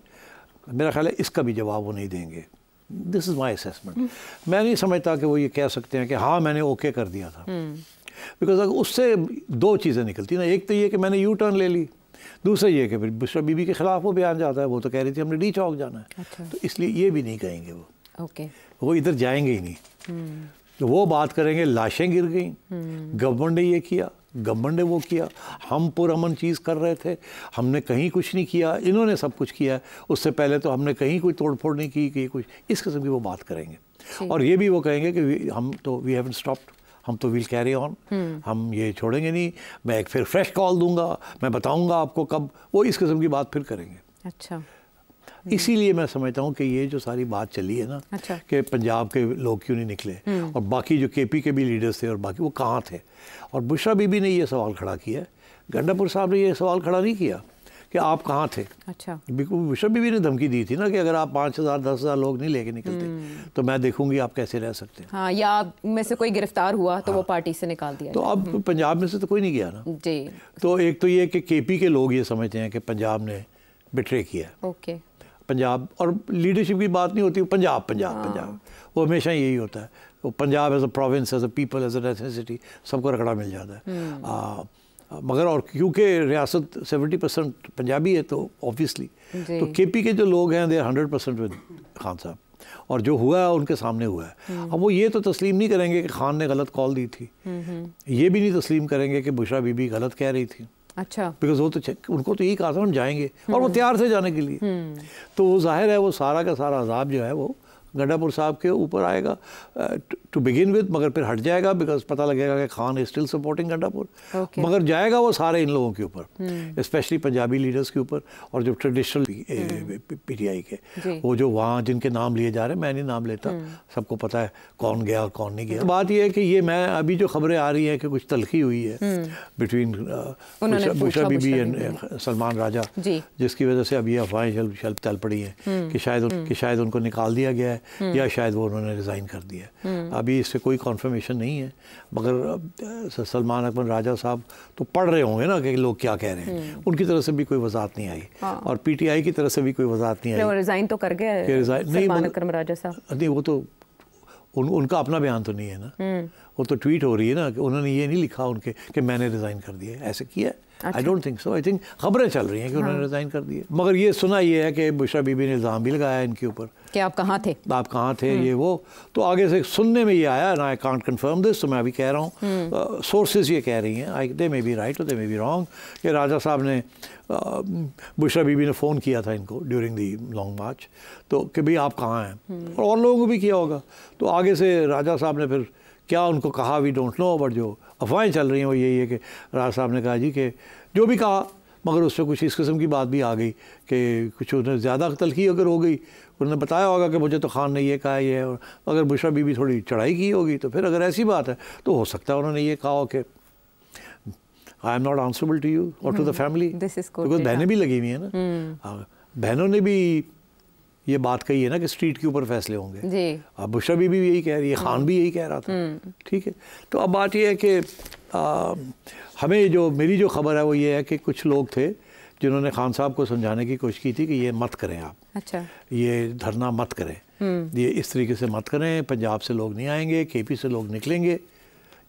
मेरा ख्याल है इसका भी जवाब वो नहीं देंगे। This is my assessment. मैं नहीं समझता कि वो ये कह सकते हैं कि हाँ मैंने ओके कर दिया था, बिकॉज अगर उससे दो चीज़ें निकलती ना। एक तो ये कि मैंने यू टर्न ले ली, दूसरा ये कि फिर बुशरा बीबी के ख़िलाफ़ वो बयान जाता है। वो तो कह रही थी हमने डी चौक जाना है। अच्छा। तो इसलिए ये भी नहीं कहेंगे वो। ओके। वो इधर जाएंगे ही नहीं। तो वो बात करेंगे लाशें गिर गई, गवर्नमेंट ने ये किया, गवर्नमेंट ने वो किया, हम पुरअमन चीज़ कर रहे थे, हमने कहीं कुछ नहीं किया, इन्होंने सब कुछ किया, उससे पहले तो हमने कहीं कोई तोड़ फोड़ नहीं की कुछ। इस किस्म की वो बात करेंगे। और ये भी वो कहेंगे कि हम तो वी हैवंट स्टॉप्ड, हम तो विल कैरी ऑन, हम ये छोड़ेंगे नहीं, मैं एक फिर फ्रेश कॉल दूंगा, मैं बताऊंगा आपको कब। वो इस किस्म की बात फिर करेंगे। अच्छा। इसीलिए मैं समझता हूँ कि ये जो सारी बात चली है ना, अच्छा, कि पंजाब के लोग क्यों नहीं निकले और बाकी जो KP के भी लीडर्स थे और बाकी वो कहाँ थे। और बुशरा बीबी ने ये सवाल खड़ा किया, गंडापुर साहब ने ये सवाल खड़ा नहीं किया कि आप कहाँ थे। अच्छा। बुशरा बीबी ने धमकी दी थी ना कि अगर आप 5,000 10,000 लोग नहीं लेके निकलते तो मैं देखूंगी आप कैसे रह सकते हैं। हाँ, या आप में से कोई गिरफ्तार हुआ तो वो पार्टी से निकाल दिया। तो अब पंजाब में से तो कोई नहीं गया ना जी। तो एक तो ये कि KP के लोग ये समझते हैं कि पंजाब ने बिट्रे किया। ओके। पंजाब और लीडरशिप की बात नहीं होती, पंजाब वो हमेशा यही होता है। वो Punjab as a province, as a people, as a necessity सबको रगड़ा मिल जाता है। मगर और क्योंकि रियासत 70% पंजाबी है तो ऑब्वियसली तो KP के जो लोग हैं दे 100% विद खान साहब, और जो हुआ है उनके सामने हुआ है। अब वो ये तो तस्लीम नहीं करेंगे कि खान ने गलत कॉल दी थी, ये भी नहीं तस्लीम करेंगे कि बुशरा बीबी गलत कह रही थी। अच्छा। बिकॉज वो तो उनको तो यही कहा था हम जाएंगे और वो तैयार थे जाने के लिए। तो वो जाहिर है वो सारा का सारा अजाब जो है वो गंडापुर साहब के ऊपर आएगा टू बिगिन विद, मगर फिर हट जाएगा बिकॉज पता लगेगा कि Khan is still supporting Gandapur. मगर जाएगा वो सारे इन लोगों के ऊपर, स्पेशली पंजाबी लीडर्स के ऊपर और जो ट्रेडिशनल PTI के वो जो वहाँ जिनके नाम लिए जा रहे हैं, मैं नहीं नाम लेता, सबको पता है कौन गया और कौन नहीं गया। बात ये है कि ये मैं अभी जो खबरें आ रही हैं कि कुछ तलखी हुई है बिटवीन बुशरा बीबी एंड सलमान राजा, जिसकी वजह से अभी अफवाहें चल पड़ी हैं कि शायद उनको निकाल दिया गया है या शायद वो उन्होंने रिज़ाइन कर दिया। अभी इससे कोई कॉन्फर्मेशन नहीं है, मगर सलमान अकबर राजा साहब तो पढ़ रहे होंगे ना कि लोग क्या कह रहे हैं। उनकी तरफ से भी कोई वजाहत नहीं आई और PTI की तरफ से भी कोई वजाहत नहीं आई। रिज़ाइन तो कर गए सलमान अकबर राजा साहब। नहीं, वो तो उनका अपना बयान तो नहीं है ना, वो तो ट्वीट हो रही है ना कि उन्होंने ये नहीं लिखा उनके कि मैंने रिज़ाइन कर दिया, ऐसे किया है। आई don't think so. I think खबरें चल रही हैं कि उन्होंने रिज़ाइन कर दिया, मगर ये सुना ये है कि बुशरा बीबी ने इल्ज़ाम भी लगाया इनके ऊपर कि आप कहाँ थे, ये वो। तो आगे से सुनने में ये आया ना, आई कांट कंफर्म दिस, तो मैं अभी कह रहा हूँ सोर्सेज ये कह रही हैं, दे मे बी राइट और दे मे बी रॉन्ग, कि राजा साहब ने बुशरा बीबी ने फ़ोन किया था इनको ड्यूरिंग दी लॉन्ग मार्च, तो कि भाई आप कहाँ हैं, और लोगों को भी किया होगा। तो आगे से राजा साहब ने फिर क्या उनको कहा वी डोंट नो, बट जो अफवाहें चल रही हैं वो यही है कि राजा साहब ने कहा जी कि जो भी कहा, मगर उससे कुछ इस किस्म की बात भी आ गई कि कुछ उन्हें ज़्यादा तलखी अगर हो गई, उन्होंने बताया होगा कि मुझे तो खान ने ये कहा है ये, और अगर बुशरा बीबी थोड़ी चढ़ाई की होगी तो फिर अगर ऐसी बात है तो हो सकता है उन्होंने ये कहा हो कि I am not answerable to you और टू द फैमिली, बिकॉज बहनें भी लगी हुई हैं ना, बहनों ने भी ये बात कही है ना कि स्ट्रीट के ऊपर फैसले होंगे जी। अब बुशरा बीबी भी यही कह रही है, खान भी यही कह रहा था, ठीक है। तो अब बात ये है कि हमें जो मेरी जो खबर है वो ये है कि कुछ लोग थे जिन्होंने खान साहब को समझाने की कोशिश की थी कि ये मत करें आप, अच्छा ये धरना मत करें, ये इस तरीके से मत करें, पंजाब से लोग नहीं आएंगे, केपी से लोग निकलेंगे,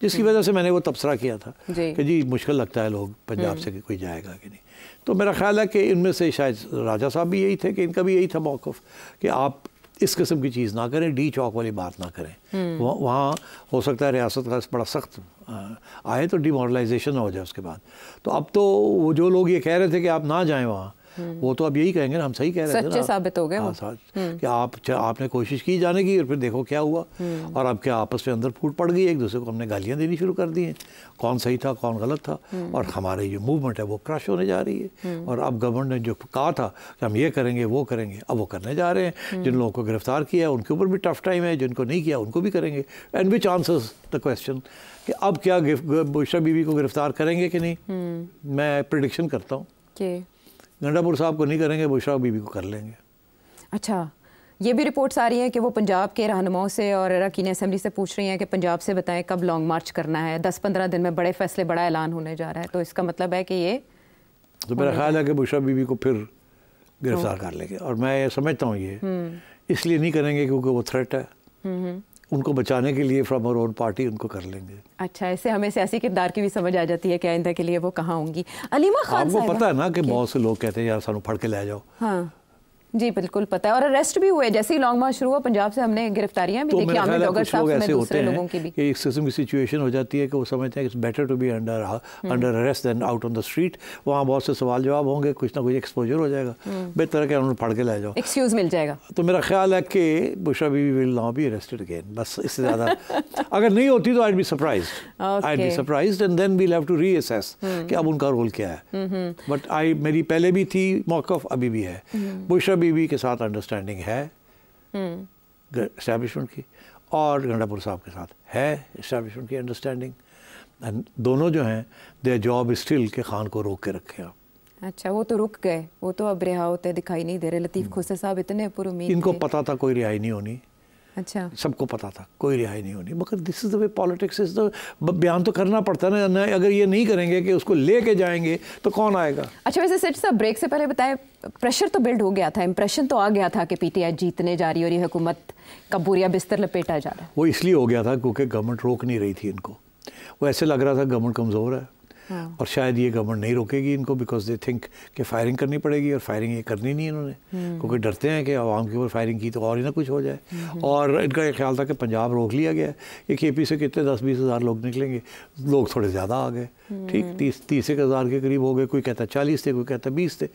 जिसकी वजह से मैंने वो तबसरा किया था कि जी मुश्किल लगता है लोग पंजाब से कोई जाएगा कि नहीं। तो मेरा ख्याल है कि इनमें से शायद राजा साहब भी यही थे कि इनका भी यही था मौक़िफ़ कि आप इस किस्म की चीज़ ना करें, डी चौक वाली बात ना करें। वहाँ हो सकता है रियासत का बड़ा सख्त आए तो डिमोरलाइजेशन हो जाए उसके बाद। तो अब तो वो जो लोग ये कह रहे थे कि आप ना जाएं वहाँ, वो तो अब यही कहेंगे ना हम सही कह रहे थे ना, सच्चे साबित हो गए कि आपने कोशिश की जाने की और फिर देखो क्या हुआ, और अब क्या आपस में अंदर फूट पड़ गई, एक दूसरे को हमने गालियाँ देनी शुरू कर दी हैं, कौन सही था कौन गलत था, और हमारी जो मूवमेंट है वो क्रश होने जा रही है। और अब गवर्नमेंट ने जो कहा था कि हम ये करेंगे वो करेंगे, अब वो करने जा रहे हैं। जिन लोगों को गिरफ्तार किया है उनके ऊपर भी टफ टाइम है, जिनको नहीं किया उनको भी करेंगे। And which answers the question कि अब क्या बुशरा बीबी को गिरफ्तार करेंगे कि नहीं। मैं प्रिडिक्शन करता हूँ कि गंडापुर साहब को नहीं करेंगे, बुशरा बीबी को कर लेंगे। अच्छा, ये भी रिपोर्ट्स आ रही हैं कि वो पंजाब के रहनुमाओं से और अरकान असेंबली से पूछ रही हैं कि पंजाब से बताएं कब लॉन्ग मार्च करना है, 10-15 दिन में बड़े फैसले, बड़ा ऐलान होने जा रहा है, तो इसका मतलब है कि ये तो मेरा ख्याल है कि बुशरा बीबी को फिर गिरफ्तार कर लेंगे। और मैं ये समझता हूँ ये इसलिए नहीं करेंगे क्योंकि वो थ्रेट है, उनको बचाने के लिए फ्रॉम आवर ओन पार्टी उनको कर लेंगे। अच्छा, ऐसे हमें सियासी किरदार की भी समझ आ जाती है कि आइंदा के लिए वो कहाँ होंगी। अलीमा खान आपको पता है ना कि बहुत से लोग कहते हैं यार सानू फड़ के ले जाओ। हाँ जी बिल्कुल पता है, और अरेस्ट भी हुए जैसे ही लॉन्ग मार्च शुरू हुआ पंजाब से, हमने गिरफ्तारियां भी देखी, आमिर डोगर साहब समेत दूसरे लोगों की भी। कि इस किस्म की सिचुएशन हो जाती है कि वो समझते हैं it's better to be under arrest than out on the street. वहाँ बहुत से सवाल जवाब होंगे, कुछ ना कुछ एक्सपोजर हो जाएगा, बेहतर है कि उन्होंने फड़ के ले जाओ, एक्सक्यूज मिल जाएगा। तो मेरा ख्याल है कि Bushra Bibi will now be arrested again, बस इससे ज़्यादा अगर नहीं होती तो I be surprised and then we'll have to reassess कि अब उनका रोल क्या है। बट मेरी पहले भी थी मौक़िफ़, अभी भी है, बुशरा बीबी के साथ अंडरस्टैंडिंग है एस्टैब्लिशमेंट की, और गंडापुर साहब के साथ है एस्टैब्लिशमेंट की अंडरस्टैंडिंग, एंड दोनों जो हैं देयर जॉब स्टिल के खान को रोक के रखे आप। अच्छा, वो तो रुक गए, वो तो अब रिहा होते दिखाई नहीं दे रहे। लतीफ़ खोसर साहब इतने पुरुमीद, इनको पता था कोई रिहाई नहीं होनी। अच्छा, सबको पता था कोई रिहाई नहीं होनी, मगर this is the way politics is the, बयान तो करना पड़ता है ना, अगर ये नहीं करेंगे कि उसको लेके जाएंगे तो कौन आएगा। अच्छा, वैसे सेठ साहब ब्रेक से पहले बताएं, प्रेशर तो बिल्ड हो गया था, इंप्रेशन तो आ गया था कि पीटीआई जीतने जा रही है और ये हुकूमत का बोरिया बिस्तर लपेटा जा रहा है। वो इसलिए हो गया था क्योंकि गवर्नमेंट रोक नहीं रही थी इनको, वो ऐसे लग रहा था गवर्नमेंट कमज़ोर है। और शायद ये गवर्नमेंट नहीं रोकेगी इनको, बिकॉज दे थिंक कि फायरिंग करनी पड़ेगी, और फायरिंग ये करनी नहीं इन्होंने, क्योंकि डरते हैं कि आवाम के ऊपर फायरिंग की तो और ही ना कुछ हो जाए। और इनका ये ख्याल था कि पंजाब रोक लिया गया, ये केपी से कितने 10-20 हज़ार लोग निकलेंगे, लोग थोड़े ज़्यादा आ गए, ठीक 30 हज़ार के करीब हो गए, कोई कहता 40 थे, कोई कहता 20 थे।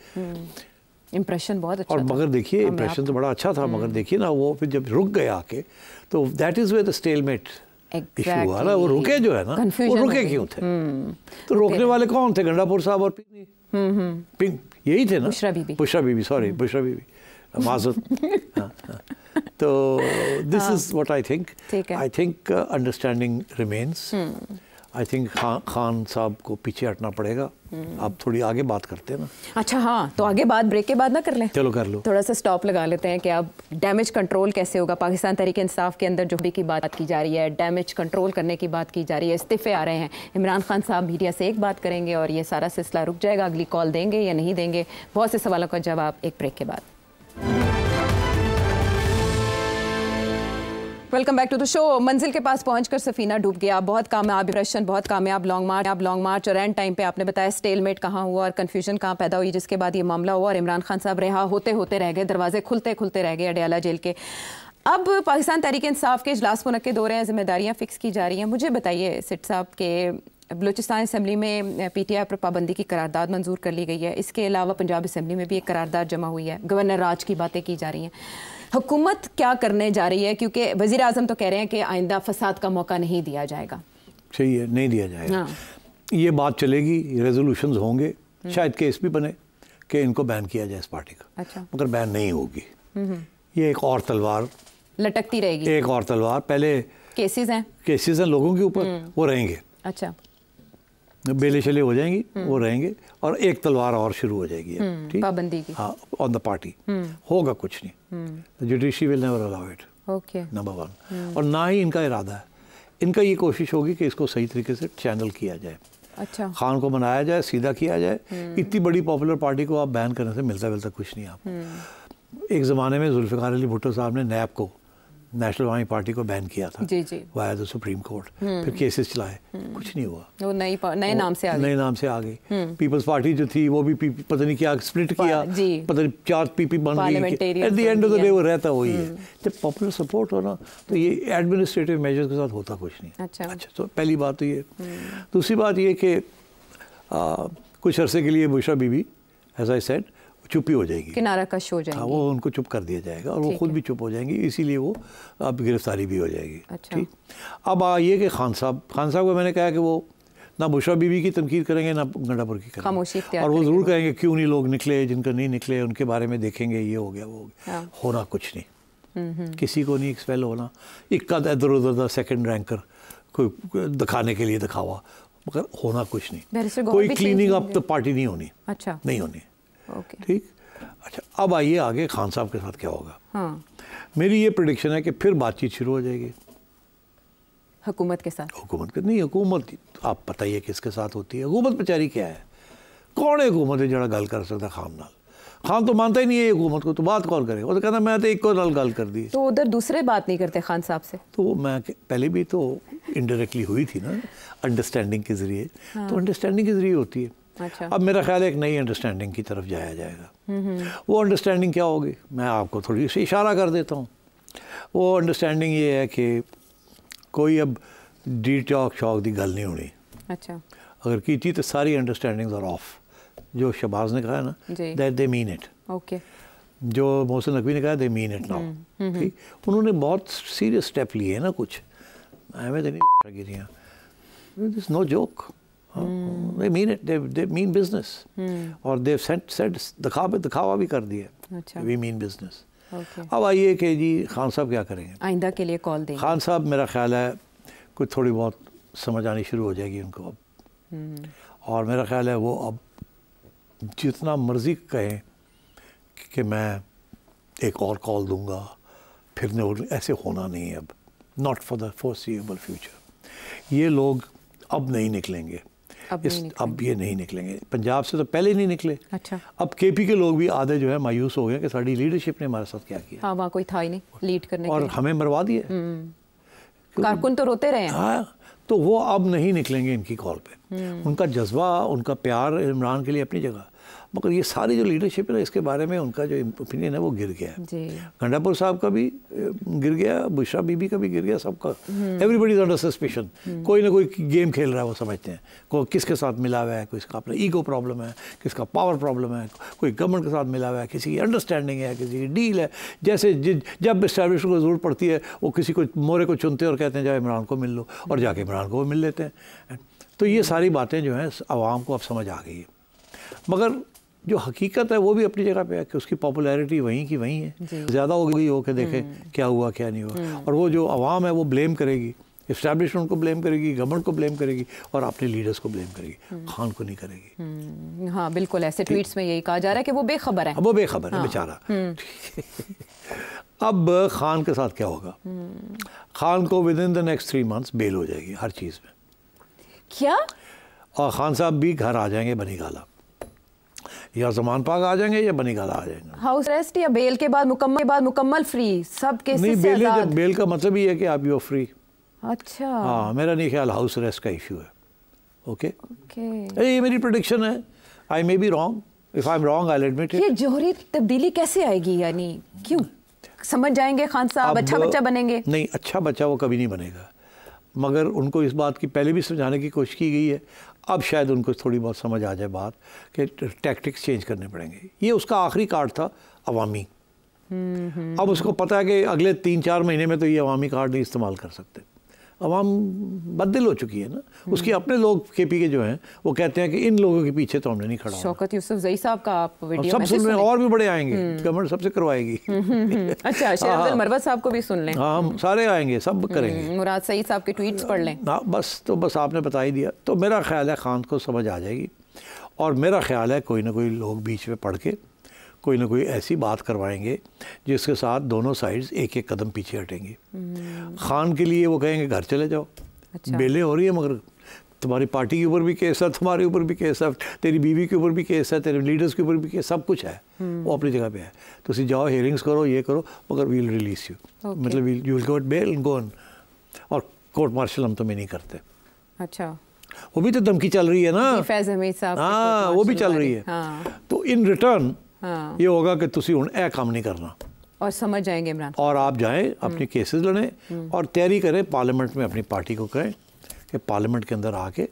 इम्प्रेशन बहुत अच्छा और मगर देखिए इम्प्रेशन तो बड़ा अच्छा था, मगर देखिए ना वो फिर जब रुक गए आके, तो that is where the stalemate issue हुआ ना, वो रुके जो है ना, वो रुके क्यों थे, तो रोकने वाले कौन थे, गंडापुर साहब और पिंग यही थे ना, बुशरा बीबी सॉरी बुशरा बीबी माजूद। तो this is what I think understanding remains. I think Khan साहब को पीछे हटना पड़ेगा। आप थोड़ी आगे बात करते हैं ना। अच्छा हाँ, तो आगे बात ब्रेक के बाद ना कर लें? चलो कर लो, थोड़ा सा स्टॉप लगा लेते हैं कि अब डैमेज कंट्रोल कैसे होगा। पाकिस्तान तहरीक इंसाफ के अंदर जो भी की बात की जा रही है, डैमेज कंट्रोल करने की बात की जा रही है, इस्तीफे आ रहे हैं, इमरान खान साहब मीडिया से एक बात करेंगे और ये सारा सिलसिला रुक जाएगा, अगली कॉल देंगे या नहीं देंगे, बहुत से सवालों का जवाब एक ब्रेक के बाद। Welcome back to the show. मंजिल के पास पहुंचकर सफीना डूब गया। बहुत कामयाब ऑपरेशन, बहुत कामयाब लॉन्ग मार्च और एंड टाइम पे आपने बताया स्टेलमेट कहाँ हुआ और कन्फ्यूजन कहाँ पैदा हुई, जिसके बाद ये मामला हुआ और इमरान खान साहब रिहा होते होते रह गए, दरवाजे खुलते खुलते रह गए अडयाला जेल के। अब पाकिस्तान तहरीक इंसाफ के इजलास मुनक्किद हो रहे हैं, जिम्मेदारियाँ फिक्स की जा रही हैं। मुझे बताइए सिट साहब के बलूचिस्तान असम्बली में PTI पर पाबंदी की करारदाद मंजूर कर ली गई है, इसके अलावा पंजाब असम्बली में भी एक करारदाद जमा हुई है, गवर्नर राज की बातें की जा रही हैं। हुकूमत क्या करने जा रही है, क्योंकि वज़ीर आज़म तो कह रहे हैं कि आइंदा फसाद का मौका नहीं दिया जाएगा। सही है, नहीं दिया जाएगा। हाँ। ये बात चलेगी, रेजोल्यूशंस होंगे, शायद केस भी बने कि इनको बैन किया जाए इस पार्टी का। अच्छा। मगर बैन नहीं होगी। ये एक और तलवार लटकती रहेगी, एक और तलवार। पहले केसेस हैं लोगों के ऊपर, वो रहेंगे। अच्छा, बेले चले हो जाएंगी, वो रहेंगे, और एक तलवार और शुरू हो जाएगी, ठीक, पाबंदी की। हाँ, ऑन द पार्टी। होगा कुछ नहीं, judiciary will never allow it, okay, number 1। और ना ही इनका इरादा है, इनका ये कोशिश होगी कि इसको सही तरीके से चैनल किया जाए। अच्छा, खान को बनाया जाए, सीधा किया जाए। इतनी बड़ी पॉपुलर पार्टी को आप बैन करने से मिलता कुछ नहीं। आप एक ज़माने में जुल्फ़िकार अली भुट्टो साहब ने नैब को, नेशनल अवामी पार्टी को बैन किया था वाया द सुप्रीम कोर्ट, फिर केसेस चलाए, कुछ नहीं हुआ। वो नए नाम से आ गई। पीपल्स पार्टी जो थी वो भी पता नहीं क्या स्प्लिट किया, पता नहीं 4 PP बन गई। At the end of the day वो रहता वही है। जब पॉपुलर सपोर्ट हो ना, तो ये एडमिनिस्ट्रेटिव मेजर्स के साथ होता कुछ नहीं। अच्छा, तो पहली बात तो ये। दूसरी बात ये कि कुछ अरसे के लिए Bushra Bibi, as I said, चुप ही हो जाएगी, किनारा कश हो जाएगी। हाँ, वो उनको चुप कर दिया जाएगा और वो खुद भी चुप हो जाएंगी, इसीलिए वो अब गिरफ्तारी भी हो जाएगी। अच्छा। ठीक। अब ये कि खान साहब को मैंने कहा कि वो ना बुशरा बीबी की तनकीद करेंगे ना गंडापुर की करेंगे, और वो ज़रूर कहेंगे क्यों नहीं लोग निकले, जिनका नहीं निकले उनके बारे में देखेंगे, ये हो गया वो हो गया। होना कुछ नहीं, किसी को नहीं एक्सपेल होना। इक्का इधर उधर सेकेंड रैंकर कोई दिखाने के लिए दिखावा, मगर होना कुछ नहीं। कोई क्लीनिंग अप तो पार्टी नहीं होनी। अच्छा, नहीं होनी। ठीक। अच्छा, अब आइए आगे खान साहब के साथ क्या होगा। हाँ। मेरी ये प्रेडिक्शन है कि फिर बातचीत शुरू हो जाएगी हुकूमत के साथ। हुकूमत आप बताइए किसके साथ होती है। हुकूमत बेचारी क्या है, कौन है हुकूमत है जरा गल कर सकता खान नाल? खान तो मानता ही नहीं है हुकूमत को, तो बात कौन करे? वो तो कहता मैं तो एक को नाल गल कर दी। तो उधर दूसरे बात नहीं करते खान साहब से? तो मैं पहले भी तो इनडायरेक्टली हुई थी ना, अंडरस्टैंडिंग के जरिए। हाँ। तो अंडरस्टैंडिंग के जरिए होती है। अच्छा। अब मेरा ख्याल है एक नई अंडरस्टैंडिंग की तरफ जाया जाएगा। वो अंडरस्टैंडिंग क्या होगी, मैं आपको थोड़ी सी इशारा कर देता हूँ। वो अंडरस्टैंडिंग ये है कि कोई अब डी टॉक शॉक की गल नहीं होनी। अच्छा। अगर की थी तो सारी अंडरस्टैंडिंग्स आर ऑफ। जो शहबाज ने कहा है ना, that they mean it. Okay. जो मोहसिन नकवी ने कहा दे मीन इट नाउ। ठीक। उन्होंने बहुत सीरियस स्टेप लिए हैं ना, कुछ हमें तो नहीं गिरियाँ, this is no joke. They mean it. They mean business. और they've said दिखावा भी कर दिया। अच्छा। We mean business. Okay. अब आइए कि जी खान साहब क्या करेंगे, आइंदा के लिए कॉल देंगे। खान साहब मेरा ख्याल है कुछ थोड़ी बहुत समझ आनी शुरू हो जाएगी उनको अब। और मेरा ख्याल है वो अब जितना मर्जी कहें कि मैं एक और कॉल दूंगा, फिर ऐसे होना नहीं है अब। Not for the foreseeable future. ये लोग अब नहीं निकलेंगे। अब ये नहीं निकलेंगे। पंजाब से तो पहले नहीं निकले। अच्छा। अब KP के लोग भी आधे जो है मायूस हो गए कि साड़ी लीडरशिप ने हमारे साथ क्या किया। हाँ, वहाँ कोई था ही नहीं लीड करने और हमें मरवा दिया। कारकुन तो रोते रहे हैं। हाँ, तो वो अब नहीं निकलेंगे इनकी कॉल पे। उनका जज्बा, उनका प्यार इमरान के लिए अपनी जगह, मगर ये सारी जो लीडरशिप है इसके बारे में उनका जो ओपिनियन है वो गिर गया है। गंडापुर साहब का भी गिर गया, बुशरा बीबी का भी गिर गया, सबका। Everybody is under suspicion. कोई ना कोई गेम खेल रहा है, वो समझते हैं। कोई किसके साथ मिला हुआ है, किसका अपना ईगो प्रॉब्लम है, किसका पावर प्रॉब्लम है, कोई गवर्नमेंट के साथ मिला हुआ है, किसी की अंडरस्टैंडिंग है, किसी की डील है। जैसे जब इस्टेब्लिशमेंट को ज़रूरत पड़ती है वो किसी को मोरे को चुनते हैं और कहते हैं जाओ इमरान को मिल लो, और जाके इमरान को मिल लेते हैं। तो ये सारी बातें जो हैं आवाम को अब समझ आ गई है। मगर जो हकीकत है वो भी अपनी जगह पे है कि उसकी पॉपुलैरिटी वहीं की वहीं है। ज़्यादा हो गई हो कि देखें क्या हुआ क्या नहीं हुआ। और वो जो आवाम है वो ब्लेम करेगी, इस्टेब्लिशमेंट को ब्लेम करेगी, गवर्नमेंट को ब्लेम करेगी, और अपने लीडर्स को ब्लेम करेगी। खान को नहीं करेगी। हाँ बिल्कुल, ऐसे ट्वीट्स में यही कहा जा रहा है कि वो बेखबर है। वो बेखबर है बेचारा। अब खान के साथ क्या होगा? खान को within the next 3 months bail हो जाएगी हर चीज़ में। क्या? और खान साहब भी घर आ जाएंगे बनी गाला। या ज़मान पाक आ जाएंगे या बनी गाला आ जाएंगे। हाउस अरेस्ट या बेल के बाद मुकम्मल फ्री, सब केसेस से आज़ाद? बेल का मतलब ही है कि आप यू फ्री। अच्छा, हाँ, मेरा नहीं ख्याल हाउस अरेस्ट का इशू है। ओके, ये मेरी प्रेडिक्शन है, I may be wrong, if I am wrong I will admit it. ये जौहरी तब्दीली कैसे आएगी, यानी क्यों? समझ जाएंगे खान साहब, अच्छा बच्चा बनेंगे? नहीं, अच्छा बच्चा वो कभी नहीं बनेगा, मगर उनको इस बात की पहले भी समझाने की कोशिश की गई है। अब शायद उनको थोड़ी बहुत समझ आ जाए बात कि टैक्टिक्स चेंज करने पड़ेंगे। ये उसका आखिरी कार्ड था अवामी। अब उसको पता है कि अगले 3-4 महीने में तो ये अवामी कार्ड नहीं इस्तेमाल कर सकते। अवाम बददिल हो चुकी है ना, उसके अपने लोग KP के जो हैं वो कहते हैं कि इन लोगों के पीछे तो हमने नहीं खड़ा। शौकत यूसुफजई साहब का आप वीडियो सब सुन रहे हैं, और भी बड़े आएंगे, गवर्नमेंट सबसे करवाएगी। अच्छा, शेर अब्दुल मरवत साहब को भी सुन लें। हाँ, हम सारे आएंगे, सब करेंगे। मुराद सईद साहब के ट्वीट्स पढ़ लें। हाँ, बस आपने बता ही दिया। तो मेरा ख्याल है खान को समझ आ जाएगी, और मेरा ख्याल है कोई ना कोई लोग बीच में पढ़ के कोई ना कोई ऐसी बात करवाएंगे जिसके साथ दोनों साइड्स एक एक कदम पीछे हटेंगे। खान के लिए वो कहेंगे घर चले जाओ। अच्छा। बेलें हो रही है, मगर तुम्हारी पार्टी के ऊपर भी केस है, तुम्हारे ऊपर भी केस है, तेरी बीवी के ऊपर भी केस है, तेरे लीडर्स के ऊपर भी केस, सब कुछ है, वो अपनी जगह पे है। तो जाओ, हियरिंग्स करो, ये करो, मगर वील रिलीज यू, मतलब you will go bail and go on. और कोर्ट मार्शल हम तो नहीं करते। अच्छा, वो भी तो धमकी चल रही है ना, फैज़ हमीद साहब। हाँ, वो भी चल रही है। तो इन रिटर्न ये होगा कि तुसी हुण ए काम नहीं करना, और समझ जाएंगे इमरान, और आप जाएं अपनी केसेस लड़ें और तैयारी करें, पार्लियामेंट में अपनी पार्टी को कहें कि पार्लियामेंट के अंदर आके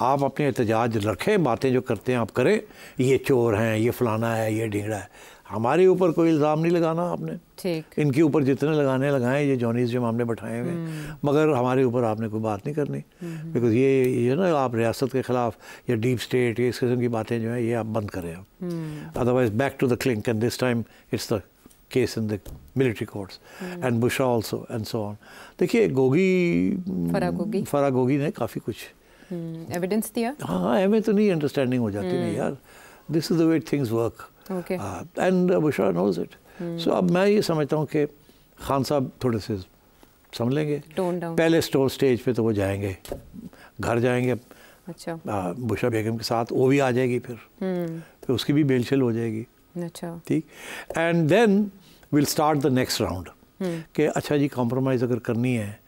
आप अपने एहतजाज रखें, बातें जो करते हैं आप करें, ये चोर हैं, ये फलाना है, ये ढिंगड़ा है। हमारे ऊपर कोई इल्ज़ाम नहीं लगाना आपने, ठीक, इनके ऊपर जितने लगाने लगाएं, ये जॉनीज जो मामले बैठाए हुए, मगर हमारे ऊपर आपने कोई बात नहीं करनी, बिकॉज ये ना आप रियासत के ख़िलाफ़ या डीप स्टेट, ये इस किस्म की बातें जो हैं ये आप बंद करें आप। Otherwise back to the clink, and this time it's the case in the military courts and Bushra also and so on. देखिए, फराह गोगी ने काफ़ी कुछ एविडेंस दिया। हाँ, हमें तो नहीं अंडरस्टैंडिंग हो जाती नहीं यार, this is the way things work, and Bushra knows it. So अब मैं ये समझता हूँ कि खान साहब थोड़े से समझ लेंगे, पहले स्टेज पे तो वो जाएंगे, घर जाएंगे। अच्छा, बुशरा बेगम के साथ वो भी आ जाएगी, फिर उसकी भी बेलशल हो जाएगी। अच्छा, ठीक, and then will start the next round कि अच्छा जी, कॉम्प्रोमाइज़ अगर करनी है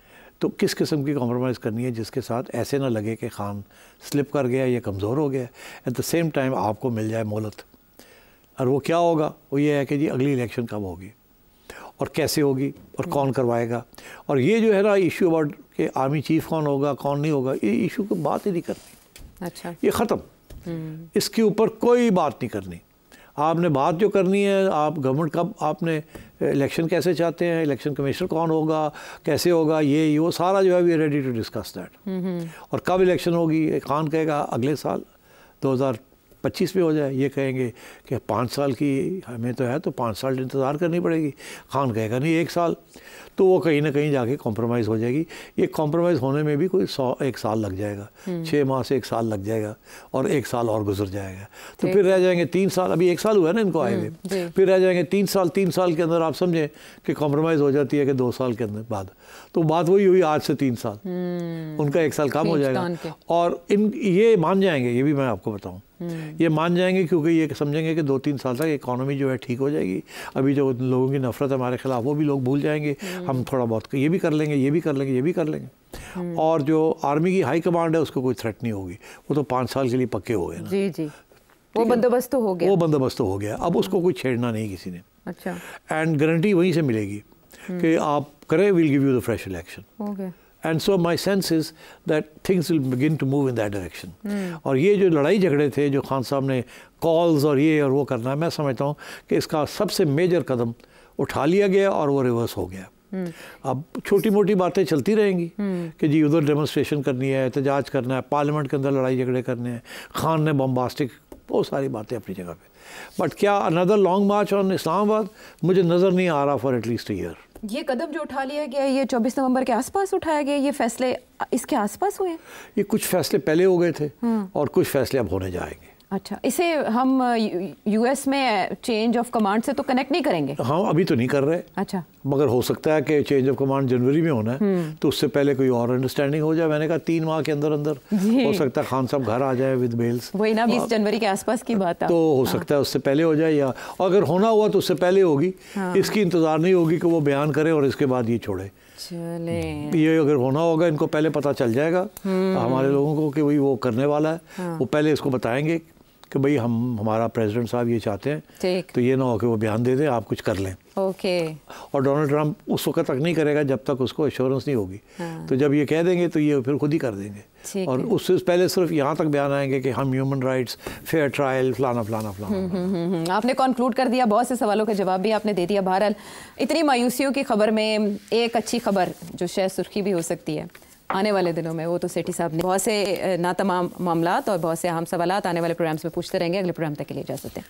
तो किस किस्म की कॉम्प्रोमाइज़ करनी है जिसके साथ ऐसे ना लगे कि खान स्लिप कर गया या कमज़ोर हो गया, एट द सेम टाइम आपको मिल जाए मोहलत। और वो क्या होगा, वो ये है कि जी अगली इलेक्शन कब होगी और कैसे होगी और कौन करवाएगा, और ये जो है ना इशू अबाउट कि आर्मी चीफ कौन होगा कौन नहीं होगा, ये इशू की बात ही नहीं करनी। अच्छा, ये ख़त्म, इसके ऊपर कोई बात नहीं करनी। आपने बात जो करनी है, आप गवर्नमेंट कब, आपने इलेक्शन कैसे चाहते हैं, इलेक्शन कमिश्नर कौन होगा, कैसे होगा, ये वो सारा जो है we are ready to discuss that. और कब इलेक्शन होगी, खान कहेगा अगले साल 2025 में हो जाए, ये कहेंगे कि 5 साल की हमें तो है, तो 5 साल इंतज़ार करनी पड़ेगी, खान कहेगा नहीं 1 साल, तो वो कहीं ना कहीं जाके कॉम्प्रोमाइज़ हो जाएगी। ये कॉम्प्रोमाइज़ होने में भी कोई 1 साल लग जाएगा, 6 माह से 1 साल लग जाएगा, और 1 साल और गुजर जाएगा, तो फिर रह जाएंगे 3 साल। अभी 1 साल हुआ है ना इनको आए हुए, फिर रह जाएंगे 3 साल। 3 साल के अंदर आप समझें कि कॉम्प्रोमाइज़ हो जाती है कि 2 साल के अंदर बाद, तो बात वही हुई आज से 3 साल, उनका 1 साल कम हो जाएगा, और ये मान जाएंगे, ये भी मैं आपको बताऊँ, ये मान जाएंगे, क्योंकि ये समझेंगे कि 2-3 साल तक इकॉनमी जो है ठीक हो जाएगी, अभी जो लोगों की नफरत है हमारे खिलाफ वो भी लोग भूल जाएंगे, हम थोड़ा बहुत ये भी कर लेंगे, ये भी कर लेंगे, ये भी कर लेंगे, और जो आर्मी की हाई कमांड है उसको कोई थ्रेट नहीं होगी, वो तो 5 साल के लिए पक्के हो गए ना। जी जी, वो बंदोबस्त तो हो गया, वो बंदोबस्त तो हो गया, अब उसको कोई छेड़ना नहीं किसी ने। अच्छा, एंड गारंटी वहीं से मिलेगी कि आप करें, will give you the fresh election. And so my sense is that things will begin to move in that direction. और ये जो लड़ाई झगड़े थे जो खान साहब ने कॉल्स और ये और वो करना है, मैं समझता हूँ कि इसका सबसे मेजर कदम उठा लिया गया और वो रिवर्स हो गया। अब छोटी मोटी बातें चलती रहेंगी कि जी उधर डेमोन्स्ट्रेशन करनी है, एहतजाज करना है, पार्लियामेंट के अंदर लड़ाई झगड़े करने हैं, खान ने बम्बास्टिक, बहुत सारी बातें अपनी जगह पे, बट क्या another long march on Islamabad मुझे नज़र नहीं आ रहा फॉर एटलीस्ट ईयर। ये कदम जो उठा लिया गया, ये 24 नवंबर के आसपास उठाया गया, ये फैसले इसके आसपास हुए? ये कुछ फैसले पहले हो गए थे और कुछ फैसले अब होने जाएंगे। अच्छा, इसे हम यूएस में चेंज ऑफ कमांड से तो कनेक्ट नहीं करेंगे? हाँ, अभी तो नहीं कर रहे। अच्छा, मगर हो सकता है कि चेंज ऑफ कमांड जनवरी में होना है, तो उससे पहले कोई और अंडरस्टैंडिंग हो जाए। मैंने कहा 3 माह के अंदर अंदर हो सकता है खान साहब घर आ जाए विद बेल्स। वही ना, 20 जनवरी के आसपास की बात है। तो हो सकता है उससे पहले हो जाए, या अगर होना हुआ तो उससे पहले होगी। इसकी इंतजार नहीं होगी कि वो बयान करे और इसके बाद ये छोड़े। चले, ये अगर होना होगा इनको पहले पता चल जाएगा हमारे लोगों को कि भाई वो करने वाला है। वो पहले इसको बताएंगे कि भाई हमारा प्रेसिडेंट साहब ये चाहते हैं, तो ये ना हो कि वो बयान दे दें आप कुछ कर लें। ओके। और डोनाल्ड ट्रंप उस वक्त तक नहीं करेगा जब तक उसको एश्योरेंस नहीं होगी। तो जब ये कह देंगे तो ये फिर खुद ही कर देंगे। और उससे पहले सिर्फ यहाँ तक बयान आएंगे कि हम ह्यूमन राइट्स, फेयर ट्रायल, फलाना फलाना फलाना। आपने कंक्लूड कर दिया, बहुत से सवालों का जवाब भी आपने दे दिया। बहरहाल इतनी मायूसियों की खबर में एक अच्छी खबर जो शायद सुर्खी भी हो सकती है आने वाले दिनों में, वो तो सेठी साहब ने बहुत से नातमाम मामलात और बहुत से अहम सवालात आने वाले प्रोग्राम्स में पूछते रहेंगे। अगले प्रोग्राम तक के लिए इजाज़त दें।